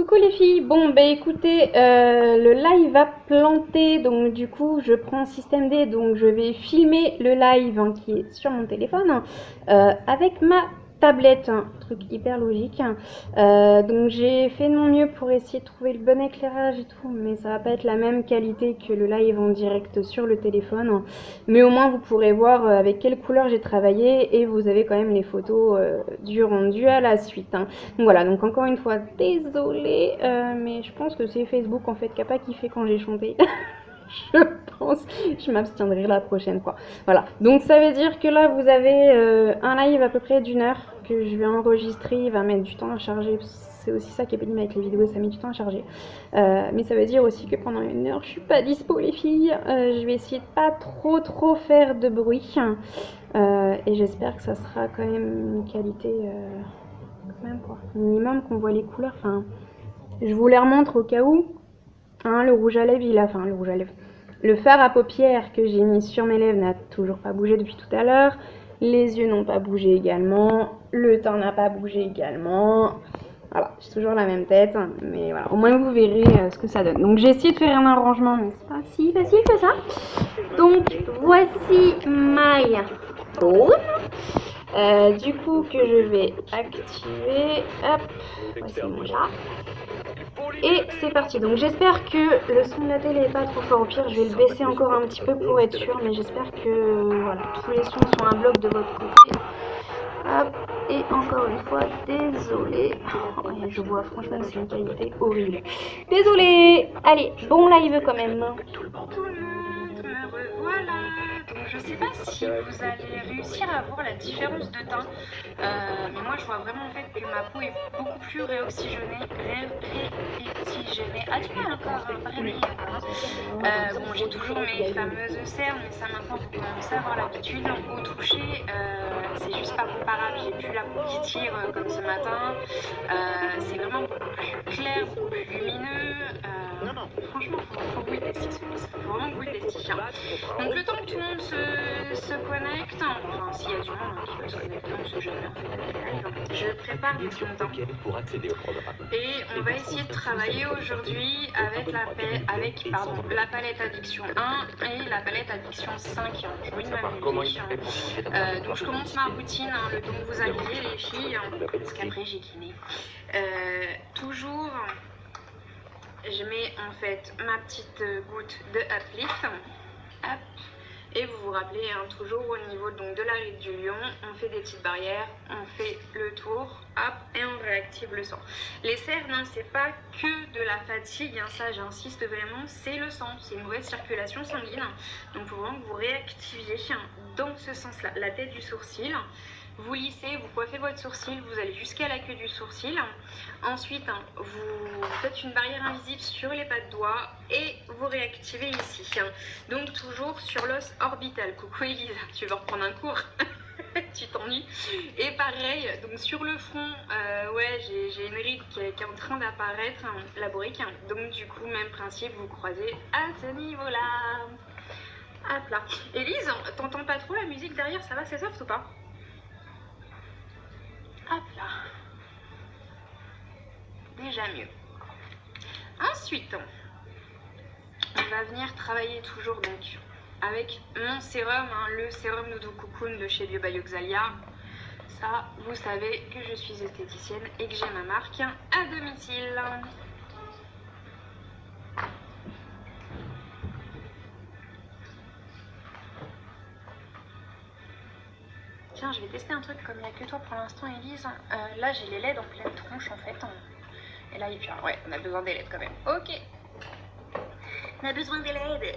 Coucou les filles, bon bah écoutez, le live va planter, donc du coup je prends système D, donc je vais filmer le live hein, qui est sur mon téléphone avec ma tablette, hein, truc hyper logique. Donc j'ai fait de mon mieux pour essayer de trouver le bon éclairage et tout, mais ça va pas être la même qualité que le live en direct sur le téléphone. Mais au moins vous pourrez voir avec quelle couleur j'ai travaillé et vous avez quand même les photos du rendu à la suite. Hein. Donc voilà, donc encore une fois, désolée, mais je pense que c'est Facebook en fait qui a pas kiffé quand j'ai chanté. Je pense, je m'abstiendrai la prochaine fois. Voilà, donc ça veut dire que là vous avez un live à peu près d'1 heure que je vais enregistrer, il va mettre du temps à charger. C'est aussi ça qui est pénible avec les vidéos, ça met du temps à charger. Mais ça veut dire aussi que pendant 1 heure, je suis pas dispo les filles. Je vais essayer de pas trop faire de bruit. Et j'espère que ça sera quand même une qualité quand même quoi. Minimum qu'on voit les couleurs. Enfin, je vous les remontre au cas où. Hein, le rouge à lèvres, il a. Enfin, le rouge à lèvres. Le fard à paupières que j'ai mis sur mes lèvres n'a toujours pas bougé depuis tout à l'heure. Les yeux n'ont pas bougé également. Le teint n'a pas bougé également. Voilà, j'ai toujours la même tête, mais voilà, au moins vous verrez ce que ça donne. Donc j'ai essayé de faire un arrangement, mais c'est pas si facile que ça. Donc voici my phone, du coup que je vais activer. Hop, voici mon chat. Et c'est parti. Donc j'espère que le son de la télé est pas trop fort. Au pire, je vais le baisser encore un petit peu pour être sûr, mais j'espère que voilà, tous les sons sont à bloc de votre côté. Hop, et encore une fois, désolé. Oh, je vois, franchement, c'est une qualité horrible. Désolé. Allez, bon live quand même. Tout le monde me revoilà. Donc je sais pas si vous allez réussir à voir la différence de teint. Mais moi je vois vraiment en fait que ma peau est beaucoup plus réoxygénée. Ah tu mal encore, pas réveillée encore. Bon j'ai toujours mes fameuses cernes, mais ça maintenant faut quand même savoir l'habitude. Au toucher, c'est juste pas comparable. J'ai plus la peau qui tire comme ce matin. C'est vraiment beaucoup plus clair, beaucoup plus lumineux. Franchement, faut que vous le testiez celui-ci. Faut vraiment que vous le testiez. Donc le temps que tout le monde se connecte, enfin s'il y a du monde qui veut se connecter, on sait jamais en fait avec les lives, je prépare mes fonds de teint. Et on va essayer de travailler aujourd'hui avec la palette Addiction 1 et la palette Addiction 5. Je vais m'amuser. Donc je commence ma routine, le temps que vous habillez les filles, parce qu'après j'ai kiné. Toujours, je mets en fait ma petite goutte de Uplift. Hop. Et vous vous rappelez, toujours au niveau donc, de la ride du lion, on fait des petites barrières, on fait le tour, hop, et on réactive le sang. Les cernes, c'est pas que de la fatigue, ça j'insiste vraiment, c'est le sang, c'est une mauvaise circulation sanguine. Donc il faut vraiment que vous réactiviez dans ce sens-là, la tête du sourcil. Vous lissez, vous coiffez votre sourcil, vous allez jusqu'à la queue du sourcil. Ensuite, vous faites une barrière invisible sur les pas de doigts et vous réactivez ici. Donc toujours sur l'os orbital. Coucou Elise, tu veux reprendre un cours? Tu t'ennuies. Et pareil, donc sur le front, ouais, j'ai une ride qui est en train d'apparaître, la brique. Donc du coup, même principe, vous croisez à ce niveau-là. Hop là. Elise, t'entends pas trop la musique derrière? Ça va, c'est soft ou pas? Hop là. Déjà mieux. Ensuite, on va venir travailler toujours donc avec mon sérum, le sérum Noodle Cocoon de chez Bio by Oxalia. Ça, vous savez que je suis esthéticienne et que j'ai ma marque à domicile. Tiens, je vais tester un truc comme il n'y a que toi pour l'instant, Elise. Là, j'ai les LED en pleine tronche en fait. Et là, ouais, on a besoin des LED quand même. Ok. On a besoin des LED.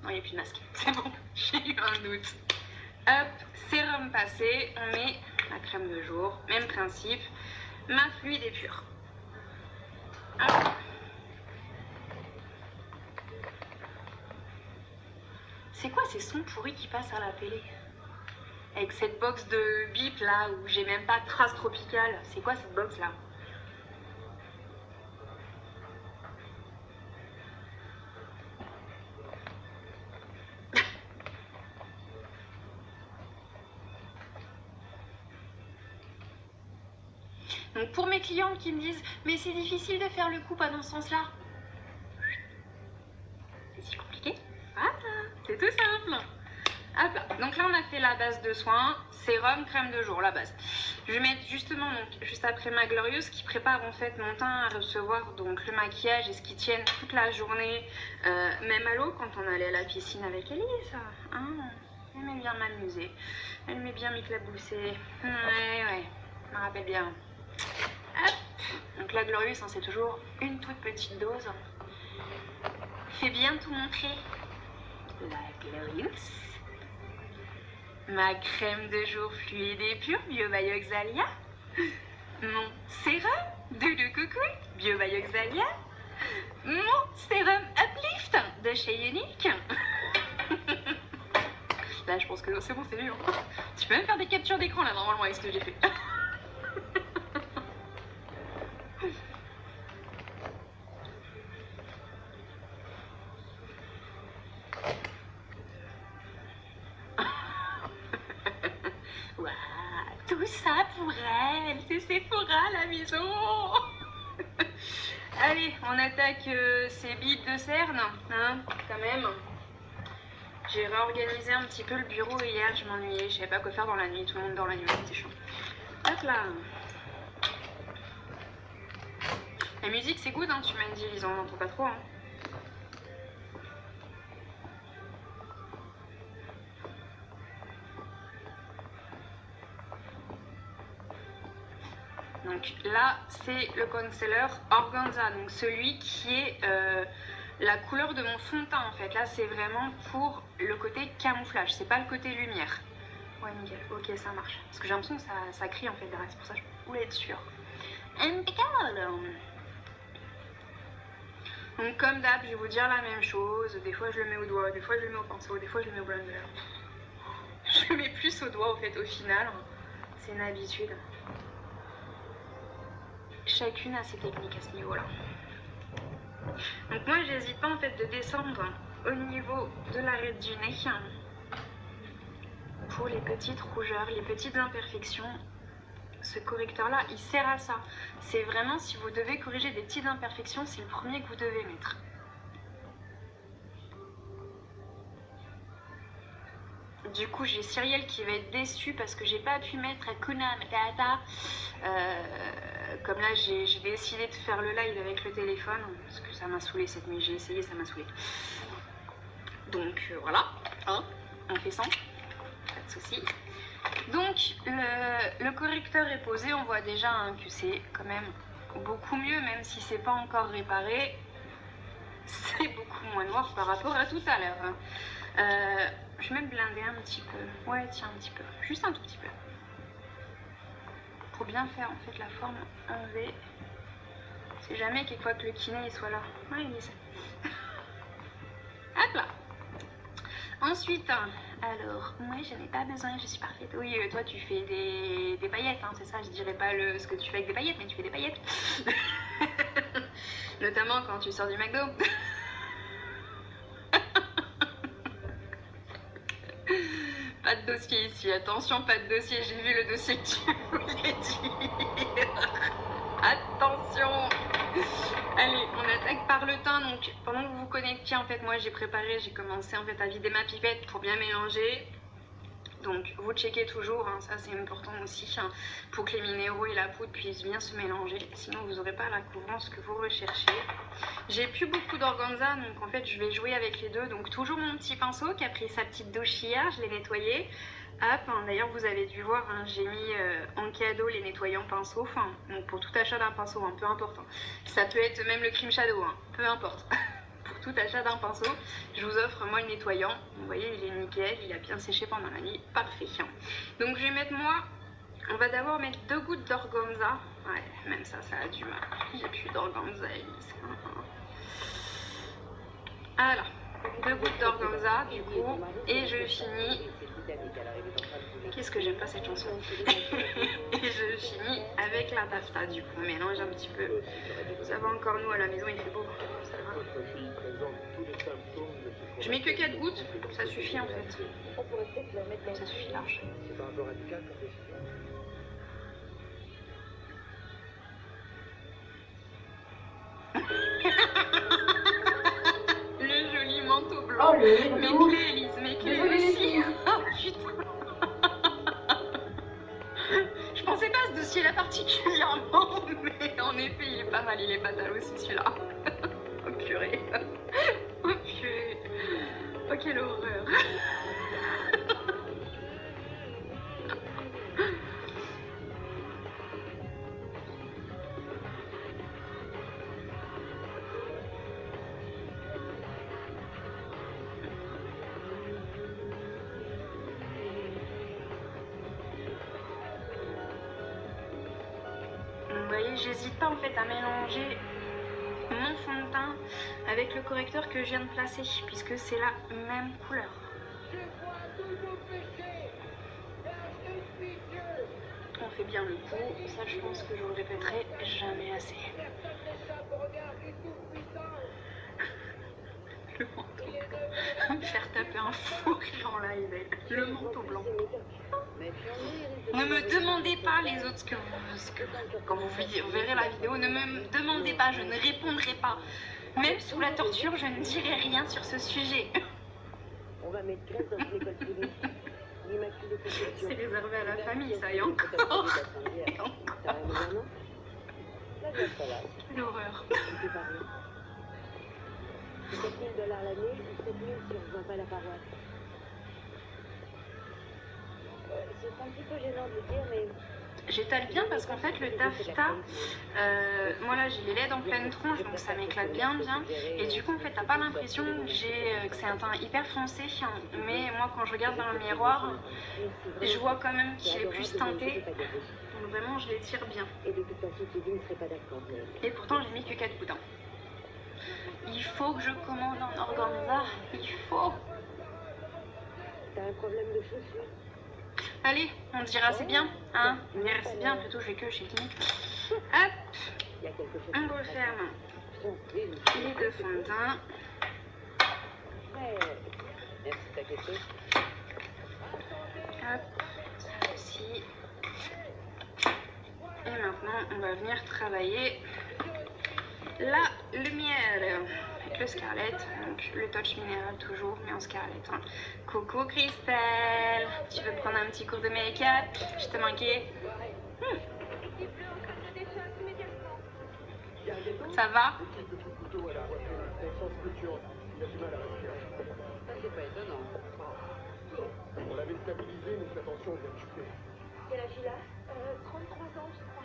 Non, il n'y a plus de masque. C'est bon, j'ai eu un doute. Hop, sérum passé, on met la crème de jour. Même principe. Main fluide et pure. Hop. C'est quoi ces sons pourris qui passent à la télé? Avec cette box de bip là où j'ai même pas de trace tropicale. C'est quoi cette box là? Donc pour mes clientes qui me disent mais c'est difficile de faire le coup pas dans ce sens là, c'est si compliqué. Voilà, c'est tout simple. Hop là. Donc là on a fait la base de soins, sérum, crème de jour, la base. Je vais mettre justement donc, juste après ma glorieuse qui prépare en fait mon teint à recevoir donc le maquillage et ce qui tienne toute la journée, même à l'eau quand on allait à la piscine avec Elise. Hein, elle aimait bien m'amuser, elle aimait bien m'éclabousser. Ouais, je me rappelle bien. Hop. Donc la glorieuse hein, c'est toujours une toute petite dose. Fais bien tout montrer. La glorieuse. Ma crème de jour fluide et pure Bio by Oxalia. Mon sérum Doudou Coucou Bio by Oxalia. Mon sérum Uplift de chez Unique. Là je pense que c'est bon, c'est mieux. Tu peux même faire des captures d'écran là normalement avec ce que j'ai fait. Waouh, tout ça pour elle, c'est Sephora la maison. Allez, on attaque ces bites de cerne, hein, quand même. J'ai réorganisé un petit peu le bureau hier, je m'ennuyais, je savais pas quoi faire dans la nuit, tout le monde dort la nuit, c'était chaud. Hop là. La musique c'est good, hein, tu m'as dit, ils en entendent pas trop. Hein. Donc là, c'est le concealer Organza, donc celui qui est la couleur de mon fond de teint en fait. Là, c'est vraiment pour le côté camouflage, c'est pas le côté lumière. Ouais, nickel, ok, ça marche. Parce que j'ai l'impression que ça crie en fait derrière, c'est pour ça que je voulais être sûre. Impeccable. Donc comme d'hab, je vais vous dire la même chose. Des fois, je le mets au doigt, des fois, je le mets au pinceau, des fois, je le mets au blender. Je le mets plus au doigt, au fait, au final. C'est une habitude. Chacune a ses techniques à ce niveau-là. Donc moi, j'hésite pas en fait de descendre au niveau de l'arête du nez pour les petites rougeurs, les petites imperfections. Ce correcteur-là, il sert à ça. C'est vraiment, si vous devez corriger des petites imperfections, c'est le premier que vous devez mettre. Du coup, j'ai Cyrielle qui va être déçue parce que j'ai pas pu mettre Hakuna Matata. Comme là, j'ai décidé de faire le live avec le téléphone parce que ça m'a saoulé cette nuit. J'ai essayé, ça m'a saoulé. Donc voilà, hein, on fait sans, pas de souci. Donc le correcteur est posé, on voit déjà hein, que c'est quand même beaucoup mieux, même si c'est pas encore réparé. C'est beaucoup moins noir par rapport à tout à l'heure. Je vais même blinder un petit peu. Ouais, tiens, un petit peu. Juste un tout petit peu. Pour bien faire en fait la forme en V. C'est jamais quelquefois que le kiné il soit là. Ouais, il est ça. Hop là. Ensuite, alors, moi je n'ai pas besoin, je suis parfaite. Oui, toi tu fais des paillettes, hein, c'est ça. Je dirais pas ce que tu fais avec des paillettes, mais tu fais des paillettes. Notamment quand tu sors du McDo. Pas de dossier ici, attention, pas de dossier, j'ai vu le dossier que tu voulais dire. Attention. Allez, on attaque par le teint, donc pendant que vous vous connectiez, en fait, moi j'ai commencé en fait à vider ma pipette pour bien mélanger. Donc vous checkez toujours, hein, ça c'est important aussi, hein, pour que les minéraux et la poudre puissent bien se mélanger, sinon vous n'aurez pas la couvrance que vous recherchez. J'ai plus beaucoup d'organza, donc en fait je vais jouer avec les deux. Donc toujours mon petit pinceau qui a pris sa petite douche hier, je l'ai nettoyé. Hop, hein, d'ailleurs vous avez dû voir, hein, j'ai mis en cadeau les nettoyants pinceaux, enfin, donc pour tout achat d'un pinceau, hein, peu importe. Hein. Ça peut être même le cream shadow, hein, peu importe. Pour tout achat d'un pinceau, je vous offre moi le nettoyant. Vous voyez, il est nickel, il a bien séché pendant la nuit, parfait. Donc je vais mettre moi, on va d'abord mettre 2 gouttes d'organza. Ouais, même ça, ça a du mal. J'ai plus d'organza, Elise. Voilà, 2 gouttes d'organza du coup, et je finis. Qu'est-ce que j'aime pas cette chanson. Et je finis avec la taffeta du coup, on mélange un petit peu. Ça va encore, nous à la maison il fait beau. Ça va. Je mets que 4 gouttes, ça suffit en fait. Ça suffit large. lui aussi. Oh putain. Je pensais pas à ce dossier-là particulièrement, mais en effet, il est pas mal, il est fatal aussi celui-là. Oh purée. Oh purée. Oh quelle horreur. Vous voyez, j'hésite pas en fait à mélanger mon fond de teint avec le correcteur que je viens de placer, puisque c'est la même couleur. On fait bien le coup, ça je pense que je le répéterai jamais assez. Le manteau blanc. Me faire taper un fou rire en live, le manteau blanc. Ne me demandez pas les autres quand vous verrez la vidéo, ne me demandez pas, je ne répondrai pas. Même sous la torture, je ne dirai rien sur ce sujet. On va mettre grève dans l'école privée. C'est réservé à la famille, ça y est encore. L'horreur. $7 000 l'année ou 7 000 si on ne vend pas la paroisse. C'est un petit peu gênant de le dire, mais... J'étale bien parce qu'en fait le taffetas, moi là j'ai les LED en pleine tronche donc ça m'éclate bien et du coup en fait t'as pas l'impression que c'est un teint hyper foncé, mais moi quand je regarde dans le miroir je vois quand même qu'il est plus teinté, donc vraiment je l'étire bien. Et pourtant j'ai mis que 4 gouttes. Il faut que je commande un organza, il faut. T'as un problème de chaussures? Allez, on dira c'est bien, hein? On dira c'est bien, plutôt je vais que chez Clinique. Hop, on referme les deux fonds de teint. Hop, ça aussi. Et maintenant, on va venir travailler la lumière avec le Scarlett, donc le touch minéral toujours, mais en Scarlett. Hein. Coucou Christelle, tu veux prendre un petit cours de make-up? Je te manquais. Ça va? On l'avait stabilisé, mais sa tension vient de chuter. Quel âge il a? 33 ans, je crois.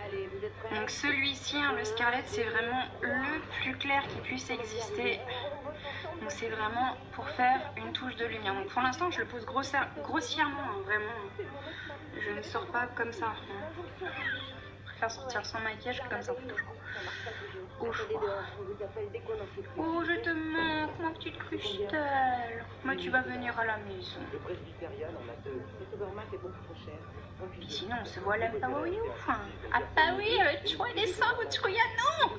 Allez, vous êtes prêts? Donc celui-ci, hein, le Scarlett, c'est vraiment le plus clair qui puisse exister. Donc c'est vraiment pour faire une touche de lumière. Donc pour l'instant, je le pose grossièrement, hein, vraiment. Je ne sors pas comme ça. Hein. Je préfère sortir sans maquillage que comme ça. Oh, oh, je te manque, ma petite Christelle. Moi, tu vas venir à la maison. Le presbytérian en a 2. Le Superman est beaucoup trop cher. Puis sinon, on se voit là à Paris. À Paris, le 3 décembre, Troyano.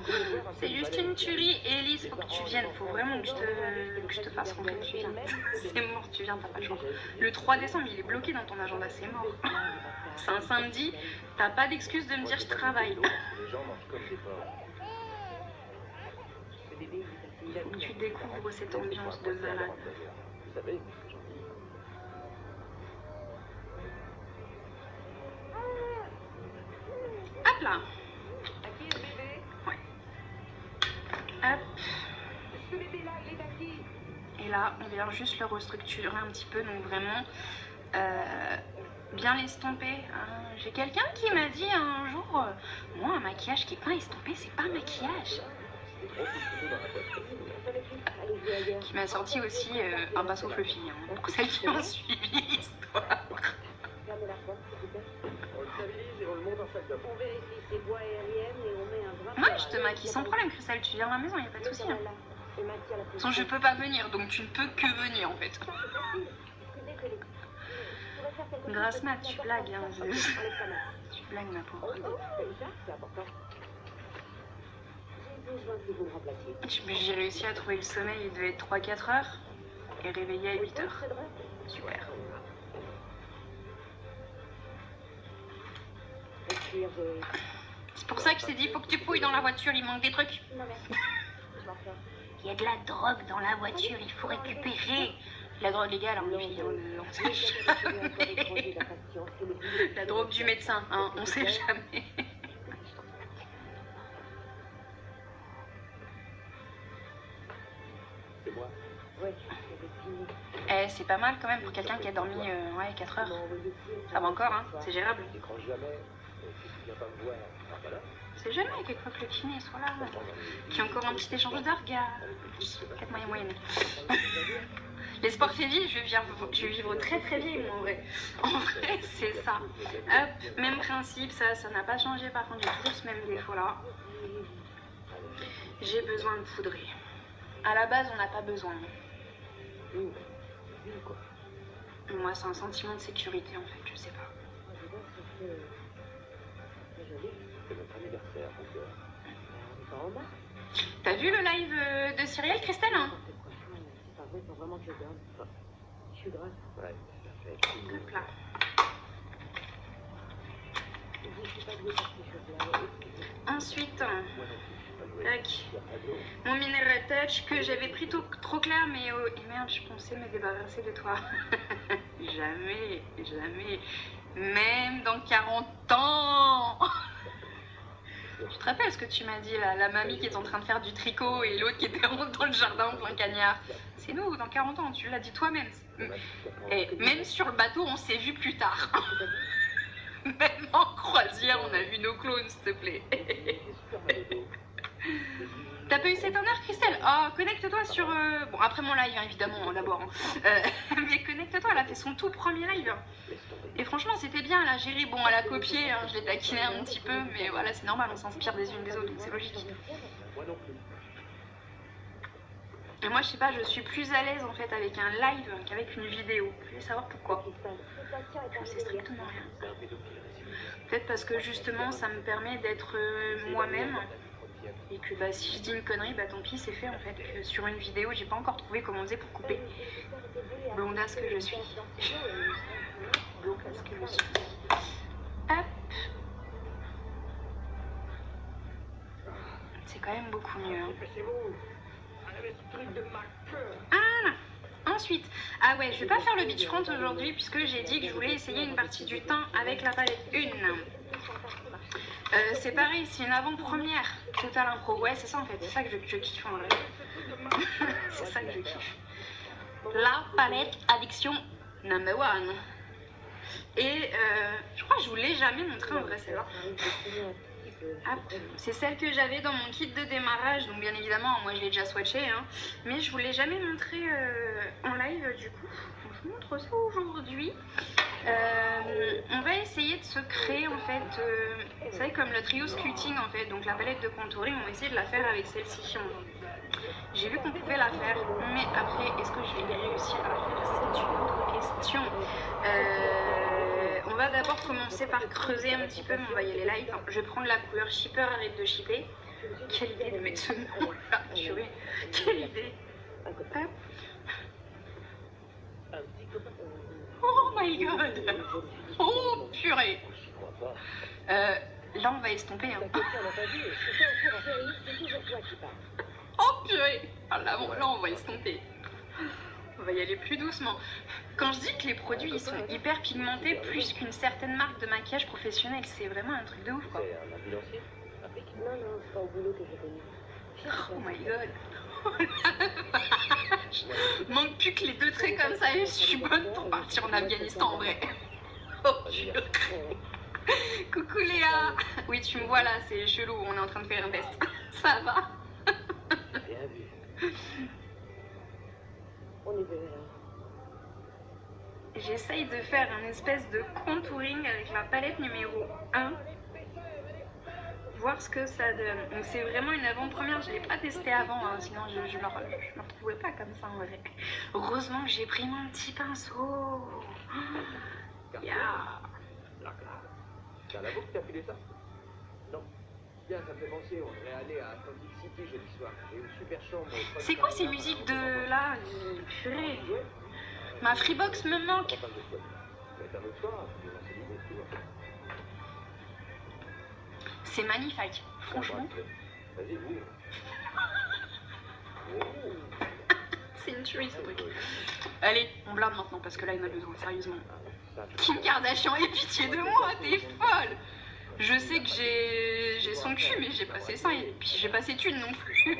C'est juste une tuerie. Élise, faut que tu viennes. Faut vraiment que je te fasse rentrer. Tu viens. C'est mort, tu viens, t'as pas le choix. Le 3 décembre, il est bloqué dans ton agenda, c'est mort. C'est un samedi, t'as pas d'excuse de me dire je travaille. Les gens mangent comme des porcs. Faut que tu découvres cette ambiance de malade. Vous savez, Hop là. Ouais. Hop. Et là, on vient juste le restructurer un petit peu, donc vraiment bien l'estomper. Hein. J'ai quelqu'un qui m'a dit un jour, moi un maquillage qui est pas estompé, c'est pas un maquillage. Qui m'a sorti aussi un pinceau fluffy, hein, pour celles qui ont suivi l'histoire. on le stabilise et on le monte en sac d'homme. On vérifie ses voies aériennes et on met un bras. Moi, je te maquille sans problème, Christelle, tu viens à la maison, y a pas de souci. Hein. De toute façon, je peux pas venir, donc tu ne peux que venir en fait. Grâce mat, tu blagues, hein. Tu blagues, ma pauvre. J'ai réussi à trouver le sommeil, il devait être 3-4 heures, et réveillé à 8 heures. Super. C'est pour ça que je t'ai dit, faut que tu fouilles dans la voiture, il manque des trucs. Il y a de la drogue dans la voiture, il faut récupérer. La drogue légale, hein, les filles, on sait jamais. La drogue du médecin, hein, on sait jamais. C'est moi. Eh, c'est pas mal quand même pour quelqu'un qui a dormi ouais, 4 heures. Ça va encore, hein, c'est gérable. Je décroche jamais. Si tu viens pas me voir, voilà. C'est jamais quelquefois que le kiné soit là. Qu'il y a encore un petit échange d'orgasme. 4 mois et moyenne. Les sports féminins, je vais vivre très très vieille, moi, en vrai. En vrai, c'est ça. Hop, même principe, ça n'a pas changé. Par contre, j'ai toujours ce même défaut-là. J'ai besoin de poudrer. À la base, on n'a pas besoin. Moi, c'est un sentiment de sécurité, en fait, je sais pas. C'est notre anniversaire, mon cœur. T'as vu le live de Cyrielle, Christelle, hein? Ouais, ça fait. Hop là. Ensuite, tac, mon mineral touch que j'avais pris trop clair, mais et merde, je pensais me débarrasser de toi. Jamais, jamais, même dans 40 ans. Tu te rappelles ce que tu m'as dit, la mamie qui est en train de faire du tricot et l'autre qui était dans le jardin en plein cagnard? C'est nous, dans 40 ans, tu l'as dit toi-même. Et même sur le bateau, on s'est vu plus tard. Même en croisière, on a vu nos clones, s'il te plaît. T'as pas eu cet honneur, Christelle? Oh, connecte-toi sur... Bon, après mon live, hein, évidemment, d'abord. Hein. Mais connecte-toi, elle a fait son tout premier live. Et franchement, c'était bien, elle a géré. Bon, elle a copié, hein, je l'ai taquiné un petit peu, mais voilà, c'est normal, on s'inspire des unes des autres, donc c'est logique. Et moi, je sais pas, je suis plus à l'aise, en fait, avec un live qu'avec une vidéo. Je voulais savoir pourquoi. Je sais strictement rien. Peut-être parce que, justement, ça me permet d'être moi-même. Et que bah, si je dis une connerie, bah tant pis, c'est fait en fait. Que sur une vidéo, j'ai pas encore trouvé comment on faisait pour couper. Blondasse que je suis. Blondasse que je suis. Hop. C'est quand même beaucoup mieux. Ah, ensuite, ah ouais, je vais pas faire le beachfront aujourd'hui puisque j'ai dit que je voulais essayer une partie du temps avec la palette 1. C'est pareil, c'est une avant-première Total Impro. Ouais, c'est ça en fait, c'est ça que je kiffe en vrai. C'est ça que je kiffe. La palette Addiction number 1. Et je crois que je vous l'ai jamais montré en vrai celle-là. C'est celle que j'avais dans mon kit de démarrage, donc bien évidemment, moi je l'ai déjà swatché, hein, mais je vous l'ai jamais montré en live du coup. Donc, je vous montre ça aujourd'hui. On va essayer de se créer en fait, vous savez, comme le trio sculpting en fait, donc la palette de contouring, on va essayer de la faire avec celle-ci. J'ai vu qu'on pouvait la faire, mais après, est-ce que je vais réussir à la faire? C'est une autre question. On va d'abord commencer par creuser un petit peu, mais on va y aller live. Je vais prendre la couleur Shipper, arrête de shipper. Quelle idée de mettre ce nom-là, purée. Quelle idée. Hop. Oh my god. Oh purée. Là on va estomper. Hein. Oh purée. Ah, là on va estomper. On va y aller plus doucement. Quand je dis que les produits ils sont hyper pigmentés plus qu'une certaine marque de maquillage professionnel, c'est vraiment un truc de ouf quoi. Oh my god. Manque plus que les 2 traits comme ça et je suis bonne pour partir en Afghanistan en vrai. Oh purée. Coucou Léa. Oui tu me vois là, c'est chelou, on est en train de faire un test. Ça va? Bien vu. On est venu là. J'essaye de faire un espèce de contouring avec la palette numéro 1. Voir ce que ça donne. Donc c'est vraiment une avant-première, je ne l'ai pas testé avant, hein, sinon je ne me retrouvais pas comme ça en vrai. Heureusement que j'ai pris mon petit pinceau. Yeah. C'est à la bouffe que t'as filé ça? Non. Bien, ça me fait penser, on devrait aller à Atlantic City jeudi soir. J'ai une super chambre. C'est quoi ces musiques de là? Purée. Ma Freebox me manque. C'est magnifique, franchement. C'est une tuerie ce truc. Allez, on blinde maintenant parce que là il en a besoin, sérieusement. Kim Kardashian, aie pitié de moi, t'es folle. Je sais que j'ai son cul, mais j'ai pas ses seins et puis j'ai pas ses thunes non plus.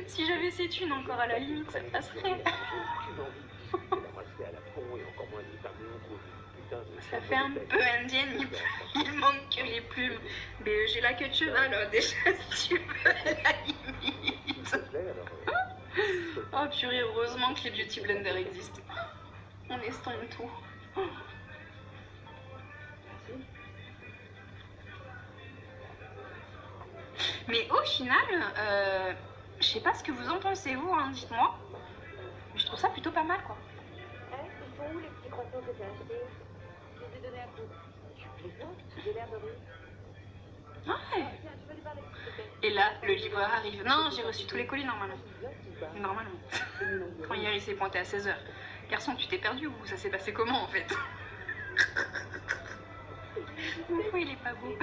Si j'avais ses thunes encore à la limite, ça passerait. Ça fait un peu indienne, il manque que les plumes. Mais j'ai la queue de cheval, déjà, si tu veux, à la limite. Oh purée, heureusement que les Beauty Blender existent. On estompe tout. Mais au final, je sais pas ce que vous en pensez, vous, hein, dites-moi. Je trouve ça plutôt pas mal, quoi. Ils sont où les petits croissants que t'as achetés? Je les ai donnés à vous. Tu plaisantes? J'ai l'air de rire. Ouais. Tiens, tu veux lui parler? Et là, le livreur arrive. Non, j'ai reçu tous les colis normalement. Normalement. Quand hier il s'est pointé à 16h. Garçon, tu t'es perdu ou ça s'est passé comment en fait? Ouf, il est pas beau.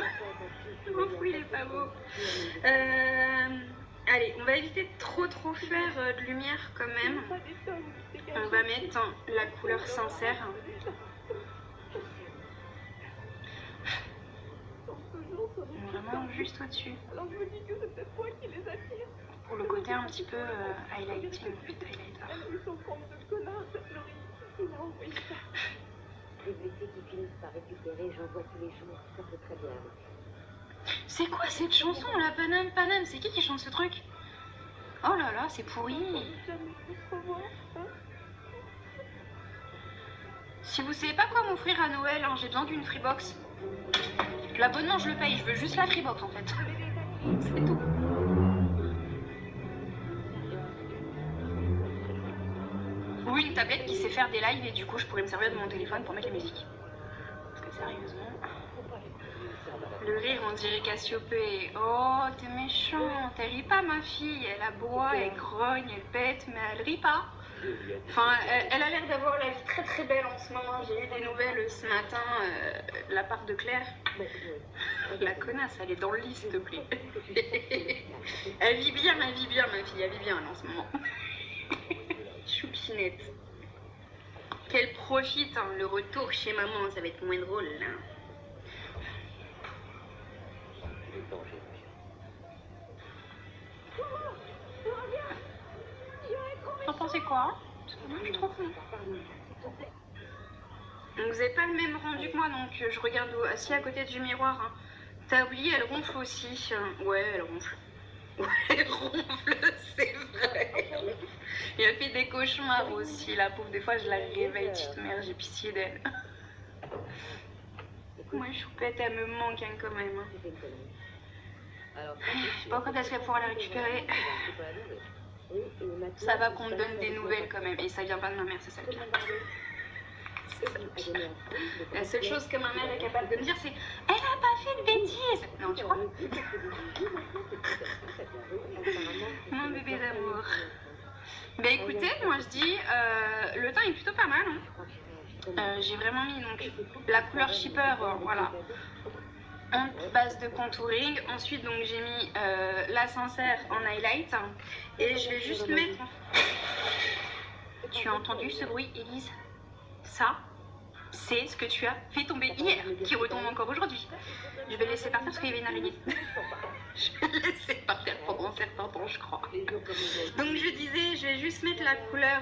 Ouf, il est pas beau. Allez, on va éviter de trop faire de lumière quand même. On va mettre la couleur sincère. Vraiment juste au-dessus. Alors je me dis que c'est peut-être moi qui les attire. Pour le côté un petit peu highlighting. Ils sont forme de connard, cette Laurie. Il a envoyé ça. Les blessés qui finissent par récupérer, j'en vois tous les jours. Ça fait très bien. C'est quoi cette chanson là, Paname Paname? C'est qui chante ce truc? Oh là là, c'est pourri. Si vous savez pas quoi m'offrir à Noël, hein, j'ai besoin d'une Freebox. L'abonnement je le paye, je veux juste la Freebox en fait. C'est tout. Ou une tablette qui sait faire des lives et du coup je pourrais me servir de mon téléphone pour mettre les musiques. Parce que sérieusement... Le rire on dirait Cassiopée. Oh t'es méchante, elle rit pas ma fille, elle aboie, elle grogne, elle pète, mais elle rit pas. Enfin, elle a l'air d'avoir la vie très très belle en ce moment. J'ai eu des nouvelles ce matin de la part de Claire. La connasse, elle est dans le lit, s'il te plaît. Elle vit bien ma fille, elle vit bien là, en ce moment. Choupinette. Qu'elle profite, hein, le retour chez maman, ça va être moins drôle là. T'en pensez quoi? Moi je suis trop con. Donc vous n'avez pas le même rendu que moi, donc je regarde assis à côté du miroir. Hein. T'as oublié, elle ronfle aussi. Ouais, elle ronfle. Ouais, elle ronfle, c'est vrai. Elle ronfle. Et elle fait des cauchemars aussi, la pauvre. Des fois, je la réveille, petite mère, j'ai pitié d'elle. Moi, Choupette, elle me manque hein, quand même. Hein. Je sais pas quand est-ce qu'elle pourra la récupérer. Ça va qu'on me donne des nouvelles quand même. Et ça vient pas de ma mère, c'est ça le pire. La seule chose que ma mère est capable de me dire, c'est « Elle a pas fait de bêtises !» Non, tu crois? Mon bébé d'amour. Bah écoutez, moi je dis, le teint est plutôt pas mal. Hein. J'ai vraiment mis donc la couleur shipper, voilà, en base de contouring. Ensuite donc j'ai mis la sincère en highlight. Et je vais juste mettre... Tu as entendu ce bruit, Élise? Ça, c'est ce que tu as fait tomber hier, qui retombe encore aujourd'hui. Je vais le laisser partir parce qu'il y avait une araignée. Je vais le laisser par terre pendant un certain temps, je crois. Donc je disais, je vais juste mettre la couleur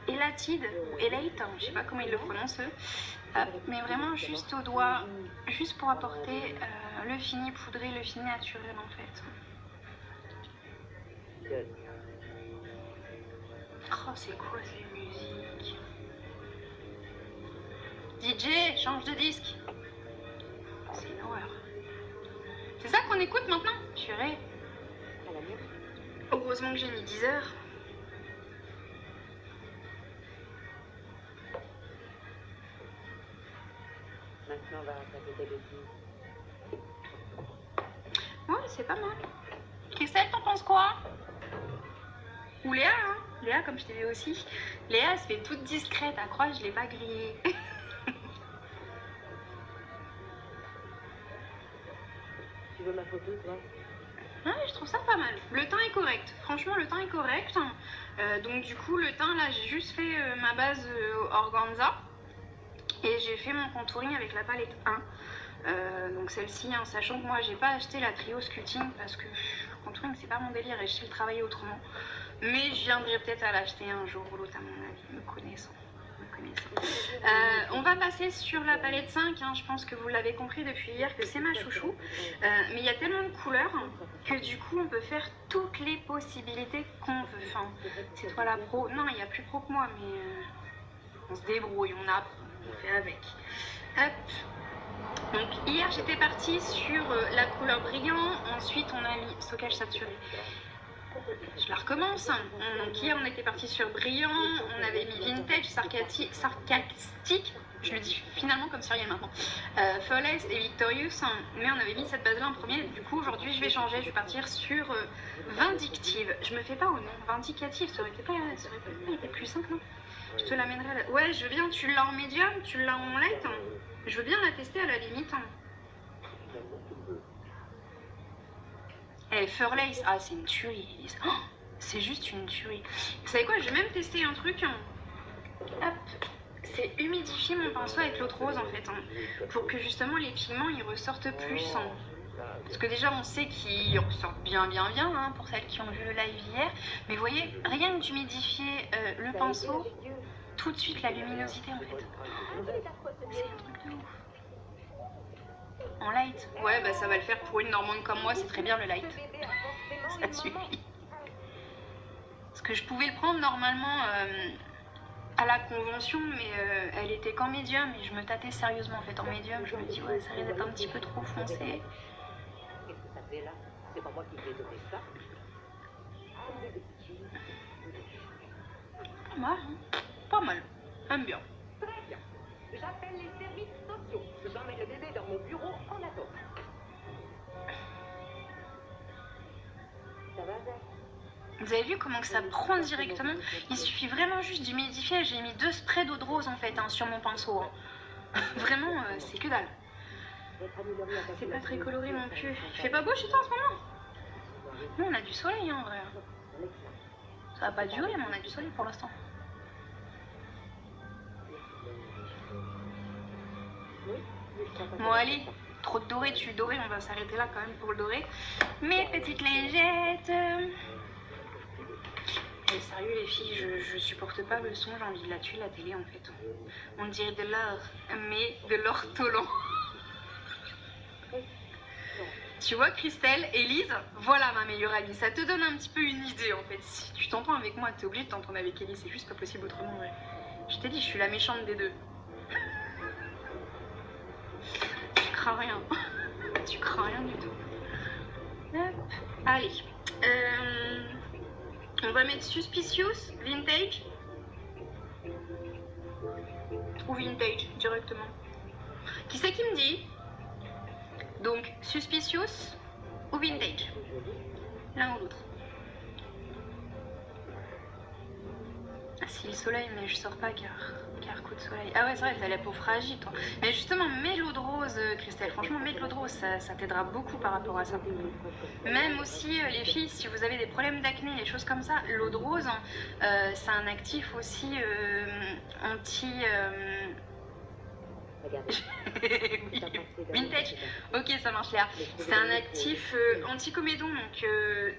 Elatide ou Elate, je sais pas comment ils le prononcent eux. Mais vraiment juste au doigt, juste pour apporter le fini poudré, le fini naturel en fait. Oh, c'est quoi ces musiques? DJ, change de disque. C'est une horreur. C'est ça qu'on écoute maintenant? Purée. Heureusement que j'ai mis 10 heures. Maintenant, on va attaquer tes bêtises. Ouais, c'est pas mal. Christelle, t'en penses quoi? Ou Léa, hein? Léa, comme je t'ai dit aussi. Léa, elle se fait toute discrète. À croire, je l'ai pas grillée. Tu veux ma photo, toi? Ouais, je trouve ça pas mal. Le teint est correct. Franchement, le teint est correct. Donc du coup, le teint, là, j'ai juste fait ma base organza. Et j'ai fait mon contouring avec la palette 1. Donc celle-ci, hein, sachant que moi, j'ai pas acheté la trio sculpting parce que le contouring, c'est pas mon délire et je sais le travailler autrement. Mais je viendrai peut-être à l'acheter un jour ou l'autre, à mon avis, me connaissant. On va passer sur la palette 5, hein. Je pense que vous l'avez compris depuis hier que c'est ma chouchou, mais il y a tellement de couleurs que du coup on peut faire toutes les possibilités qu'on veut. Enfin, c'est toi la pro, non il n'y a plus pro que moi, mais on se débrouille, on apprend, on fait avec. Hop. Donc hier j'étais partie sur la couleur brillant, ensuite on a mis stockage saturé. Je la recommence. Donc hier on était parti sur brillant, on avait mis vintage, sarcastique, je le dis finalement comme Cyrielle maintenant, Flawless et Victorious, mais on avait mis cette base là en premier. Du coup aujourd'hui je vais changer, je vais partir sur vindictive. Je me fais pas au nom, vindicative, ça aurait pas été plus simple, non? Je te l'amènerai là. Ouais, je veux bien, tu l'as en médium, tu l'as en light, je veux bien la tester à la limite. Eh, Furlace, ah c'est une tuerie, oh, c'est juste une tuerie. Vous savez quoi, je vais même tester un truc. Hop, c'est humidifier mon pinceau avec l'eau de rose en fait, pour que justement les pigments ils ressortent plus. Parce que déjà on sait qu'ils ressortent bien pour celles qui ont vu le live hier. Mais vous voyez, rien que d'humidifier le pinceau, tout de suite la luminosité en fait. C'est un truc de ouf. En light? Ouais, bah ça va le faire pour une normande comme moi, c'est très bien le light. Ça suffit. Parce que je pouvais le prendre normalement à la convention, mais elle était qu'en médium et je me tâtais sérieusement en fait en médium. Je me dis, ouais, ça risque d'être un petit peu trop foncé. Pas mal, hein? Pas mal. J'aime bien. Très bien. J'appelle les services sociaux. J'emmène le bébé dans mon bureau en attente. Ça va, Zach? Vous avez vu comment que ça prend directement? Il suffit vraiment juste d'humidifier. J'ai mis 2 sprays d'eau de rose en fait sur mon pinceau. Vraiment, c'est que dalle. C'est pas très coloré non plus. Il fait pas beau chez toi en ce moment? Nous on a du soleil en vrai. Ça va pas durer mais on a du soleil pour l'instant. Bon allez, trop de doré, tu doré, on va s'arrêter là quand même pour le doré. Mes petites lingettes. Et sérieux les filles, je supporte pas le son, j'ai envie de la tuer la télé en fait. On dirait de l'or, mais de l'ortolan. Tu vois Christelle, Élise, voilà ma meilleure amie. Ça te donne un petit peu une idée en fait. Si tu t'entends avec moi, t'es obligé de t'entendre avec Élise, c'est juste pas possible autrement. Ouais. Je t'ai dit, je suis la méchante des deux. Tu crains rien. Tu crains rien du tout. Hop. Allez. On va mettre Suspicious, Vintage. Ou Vintage directement. Qui c'est qui me dit? Donc, Suspicious ou Vintage? L'un ou l'autre. Ah, si le soleil, mais je sors pas car coup de soleil. Ah ouais, c'est vrai, t'as la peau fragile, toi. Mais justement, mets l'eau de rose, Christelle. Franchement, mets de l'eau de rose, ça t'aidera beaucoup par rapport à ça. Même aussi, les filles, si vous avez des problèmes d'acné, des choses comme ça, l'eau de rose, c'est un actif aussi anti... oui. Vintage. Ok, ça marche Léa. C'est un actif anti-comédon, donc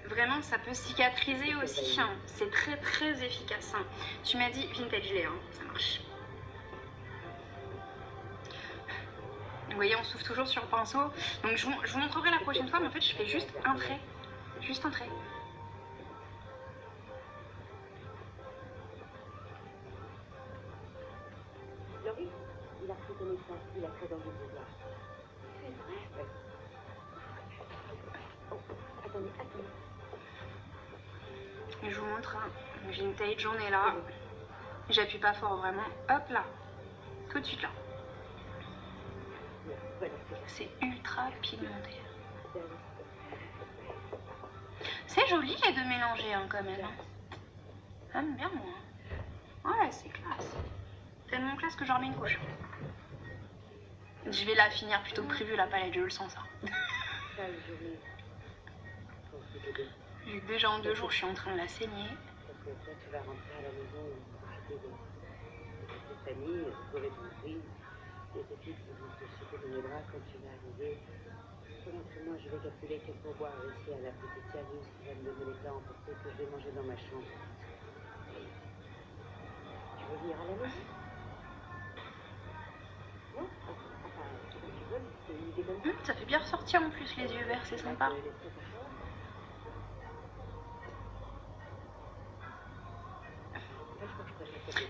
vraiment ça peut cicatriser aussi. Hein. C'est très très efficace. Hein. Tu m'as dit vintage Léa, hein. Ça marche. Vous voyez, on souffle toujours sur le pinceau. Donc je vous montrerai la prochaine fois, mais en fait je fais juste un trait. Juste un trait. Il a pris connaissance, il a très dans le pouvoir. C'est vrai? Oh, attendez. Je vous montre un vintage, j'en ai là. J'appuie pas fort vraiment. Hop là. Tout de suite là. C'est ultra pigmenté. C'est joli les deux mélangés hein, quand même. J'aime bien moi. Ouais, c'est classe. Tellement classe que j'en remets une couche. Je vais la finir plutôt que prévu la palette, je le sens ça. Vu que déjà en 2 jours, je suis en train de la saigner. Parce que toi, tu vas rentrer à la maison et profiter de tes familles, retrouver ton prix, et tes filles qui vont te sauter dans les bras quand tu vas arriver. Pendant que moi, je vais calculer quel pourboire ici à la petite service qui va me donner les plats emportés que je vais manger dans ma chambre. Tu veux venir à la maison? Non? Enfin, tu veux, c'est une idée comme ça. Ça fait bien ressortir en plus les yeux verts, c'est sympa.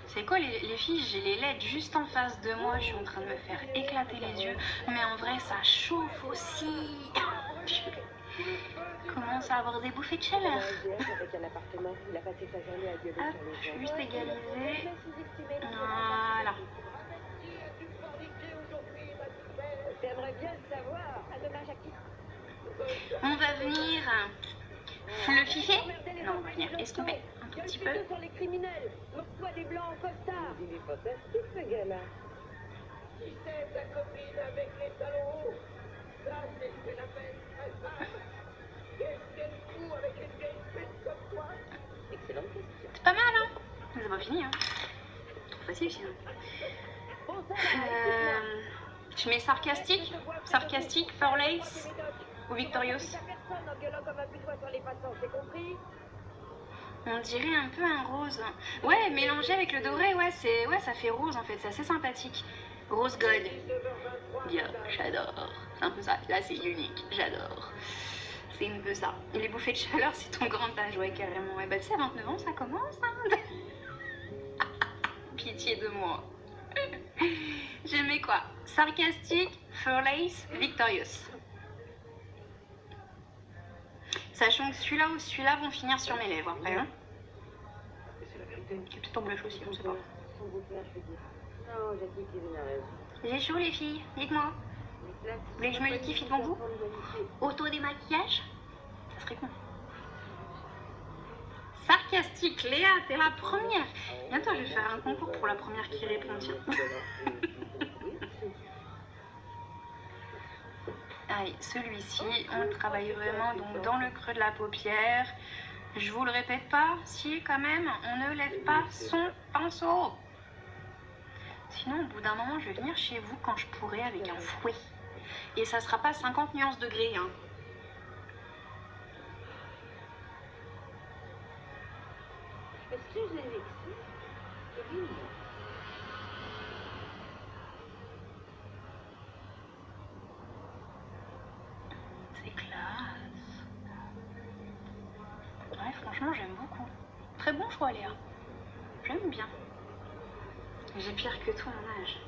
C'est quoi les filles, j'ai les LED juste en face de moi, je suis en train de me faire éclater les yeux, mais en vrai ça chauffe aussi. Je commence à avoir des bouffées de chaleur. Hop, juste égaliser. Voilà. T'aimerais bien le savoir. Un dommage à qui? On va venir fluffiffer. Non, on va venir estomper un tout petit peu. Sur les criminels. Pourquoi des blancs en costard? Il est fantastique ce gars-là. Qui c'est ta copine avec les talons hauts? Ça, c'est ce que j'appelle un femme. Qu'est-ce qu'elle fout avec une vieille pute comme toi? Excellente question. C'est pas mal, hein? Mais c'est pas fini, hein? Trop facile sinon. Je mets sarcastique, Furlace ou Victorious. On dirait un peu un rose. Ouais, mélangé avec le doré, ouais, ça fait rose en fait, c'est assez sympathique. Rose gold. Yeah, j'adore. C'est un peu ça. Là, c'est unique, j'adore. C'est un peu ça. Et les bouffées de chaleur, c'est ton grand âge, ouais, carrément. Ouais, bah, tu sais, à 29 ans, ça commence, hein. Pitié de moi. Je mets quoi? Sarcastique, Furlace, Victorious. Sachant que celui-là ou celui-là vont finir sur mes lèvres après, hein. Il y a peut-être en blush aussi, on sait pas. J'ai chaud les filles, dites-moi. Vous voulez que je me liquifie devant vous? Auto-démaquillage? Ça serait con. Sarcastique, Léa, t'es la première. Bientôt, je vais faire un concours pour la première qui répond, tiens. Allez, celui-ci, on le travaille vraiment donc dans le creux de la paupière. Je vous le répète pas, si quand même, on ne lève pas son pinceau. Sinon, au bout d'un moment, je vais venir chez vous quand je pourrai avec un fouet. Et ça sera pas 50 nuances degrés, hein. Est-ce que j'ai vécu? C'est classe. Ouais, franchement, j'aime beaucoup. Très bon choix, Léa. J'aime bien. J'ai pire que toi en âge.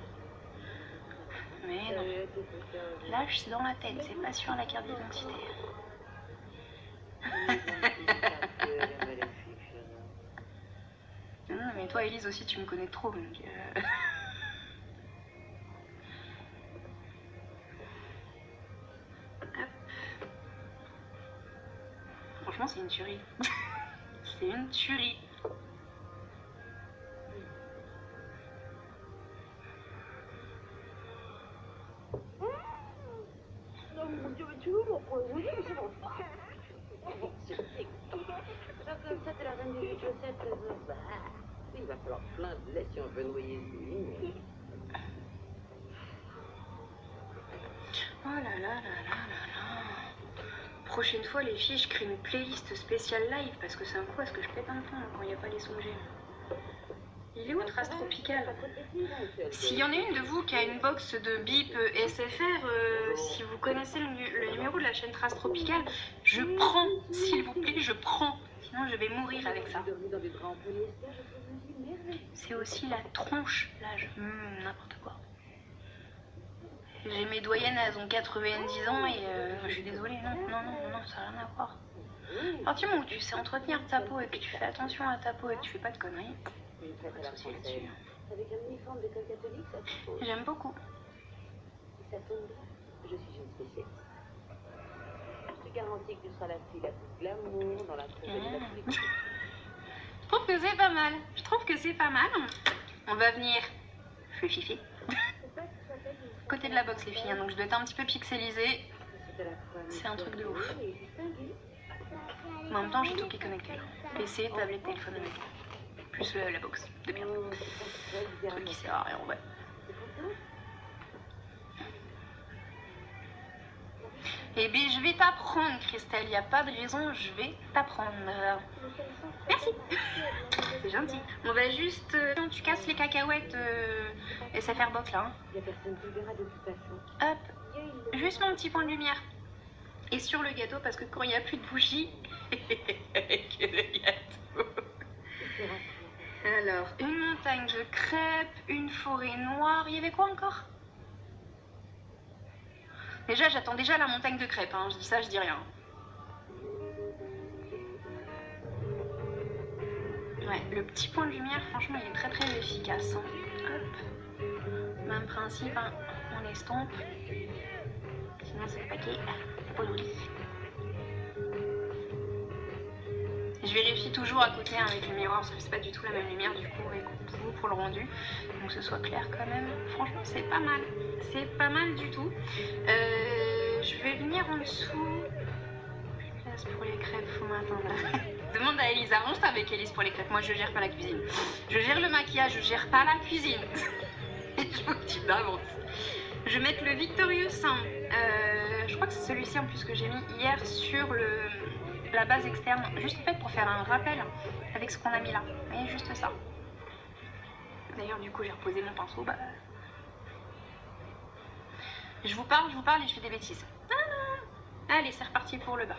Mais non. L'âge, c'est dans la tête, c'est pas sur la carte d'identité. Non, mais toi, Élise aussi, tu me connais trop, donc... Hop. Franchement, c'est une tuerie. C'est une tuerie. Non, mon Dieu, mais tu veux m'empoisonner? C'est mon frère. Comme ça, t'es la reine des chaussettes, bah, il va falloir plein de lait si on veut noyer lui. Oh là là là là là là. Prochaine fois, les filles, je crée une playlist spéciale live parce que c'est un coup à ce que je pète un plomb quand il n'y a pas les sons que j'ai. Il est où Trace Tropicale? S'il y en a une de vous qui a une box de bip SFR, si vous connaissez le numéro de la chaîne Trace Tropicale, je prends, s'il vous plaît, je prends. Sinon, je vais mourir avec ça. C'est aussi la tronche, l'âge. N'importe quoi. J'ai mes doyennes, elles ont 90 ans et je suis désolée, non, ça n'a rien à voir. À partir du moment où tu sais entretenir ta peau et que tu fais attention à ta peau et que tu fais pas de conneries, pas de soucis là-dessus. Avec un uniforme d'école catholique, ça se pose. J'aime beaucoup. Ça tombe bien, je suis une spécialiste. Je te garantis que tu seras la fille la plus glamour dans la troupe de l'Afrique. Je trouve que c'est pas mal. Je trouve que c'est pas mal. On va venir fifi. Côté de la box les filles, hein, donc je dois être un petit peu pixelisée. C'est un truc de ouf. Mais en même temps, j'ai tout qui est connecté là. PC, tablette, téléphone avec. Plus la box de merde. Truc qui sert à rien en vrai. Eh bien, je vais t'apprendre, Christelle. Il n'y a pas de raison, je vais t'apprendre. Merci. C'est gentil. On va juste... tu casses les cacahuètes SFR Box là. Hein. Il n'y a personne qui le verra de toute façon. Hop. Juste mon petit point de lumière. Et sur le gâteau, parce que quand il n'y a plus de bougies... que le gâteau. Alors, une montagne de crêpes, une forêt noire. Il y avait quoi encore? Déjà, j'attends déjà la montagne de crêpes. Hein. Je dis ça, je dis rien. Ouais, le petit point de lumière, franchement, il est très très efficace. Hein. Hop. Même principe, hein. On estompe. Sinon, c'est le paquet. C'est pas joli. Je vérifie toujours à côté hein, avec le miroir parce que c'est pas du tout la même lumière du coup avec vous pour le rendu. Donc que ce soit clair quand même. Franchement, c'est pas mal. C'est pas mal du tout. Je vais venir en dessous. Place pour les crêpes, faut m'attendre. Demande à Elisa, range-toi avec Elise pour les crêpes. Moi, je gère pas la cuisine. Je gère le maquillage, je gère pas la cuisine. Et je vous le dis d'avance. Je vais mettre le Victorious. Je crois que c'est celui-ci en plus que j'ai mis hier sur la base externe. Juste en fait pour faire un rappel avec ce qu'on a mis là. Vous voyez, juste ça. D'ailleurs, du coup, j'ai reposé mon pinceau. Bah... Je vous parle et je fais des bêtises. Ah, allez, c'est reparti pour le bas.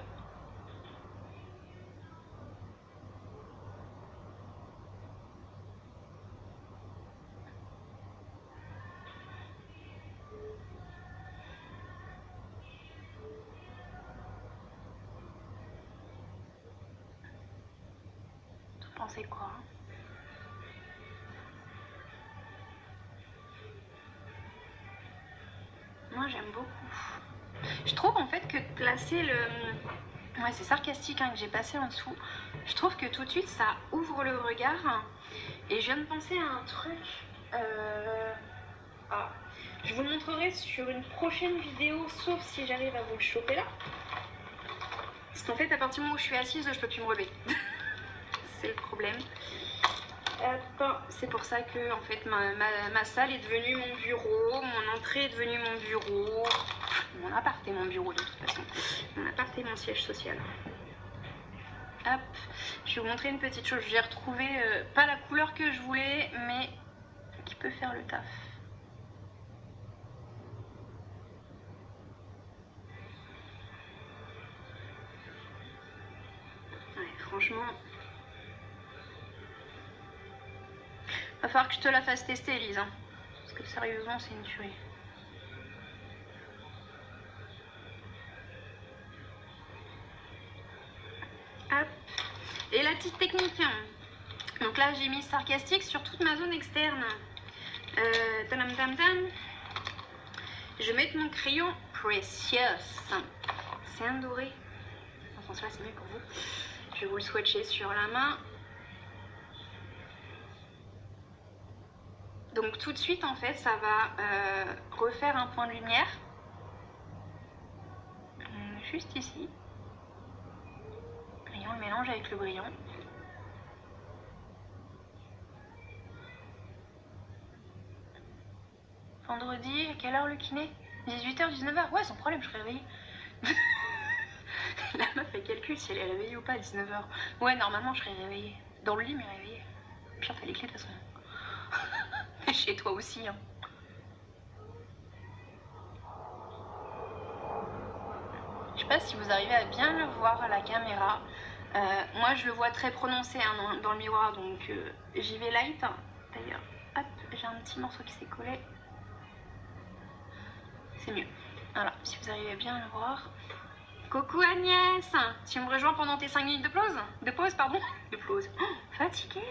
Vous pensez quoi? Moi, j'aime beaucoup. Je trouve en fait que placer le... Ouais, c'est sarcastique hein, que j'ai passé en dessous. Je trouve que tout de suite, ça ouvre le regard. Et je viens de penser à un truc. Ah. Je vous le montrerai sur une prochaine vidéo, sauf si j'arrive à vous le choper là. Parce qu'en fait, à partir du moment où je suis assise, je peux plus me relever. C'est le problème. C'est pour ça que en fait ma salle est devenue mon bureau, mon entrée est devenue mon bureau, mon appart est mon bureau de toute façon, mon appart est mon siège social. Hop, je vais vous montrer une petite chose, j'ai retrouvé pas la couleur que je voulais mais qui peut faire le taf. Ouais, franchement... Va falloir que je te la fasse tester, Elise. Hein. Parce que sérieusement, c'est une tuerie. Hop. Et la petite technique. Donc là, j'ai mis sarcastique sur toute ma zone externe. Tadam, tam, tam. Je vais mettre mon crayon Precious. C'est un doré. Enfin, celui-là, c'est mieux pour vous. Je vais vous le swatcher sur la main. Donc tout de suite en fait ça va refaire un point de lumière juste ici et on le mélange avec le brillant. Vendredi, à quelle heure le kiné? 18h, 19h? Ouais, sans problème, je serai réveillée. La meuf elle calcule si elle est réveillée ou pas à 19h. Ouais, normalement je serai réveillée. Dans le lit mais réveillée. Pire, t'as les clés de toute façon. Chez toi aussi. Hein. Je sais pas si vous arrivez à bien le voir à la caméra. Moi, je le vois très prononcé hein, dans le miroir, donc j'y vais light. D'ailleurs, hop, j'ai un petit morceau qui s'est collé. C'est mieux. Voilà, si vous arrivez à bien le voir. Coucou Agnès, tu me rejoins pendant tes 5 minutes de pause? De pause, pardon? De pause. Oh, fatiguée.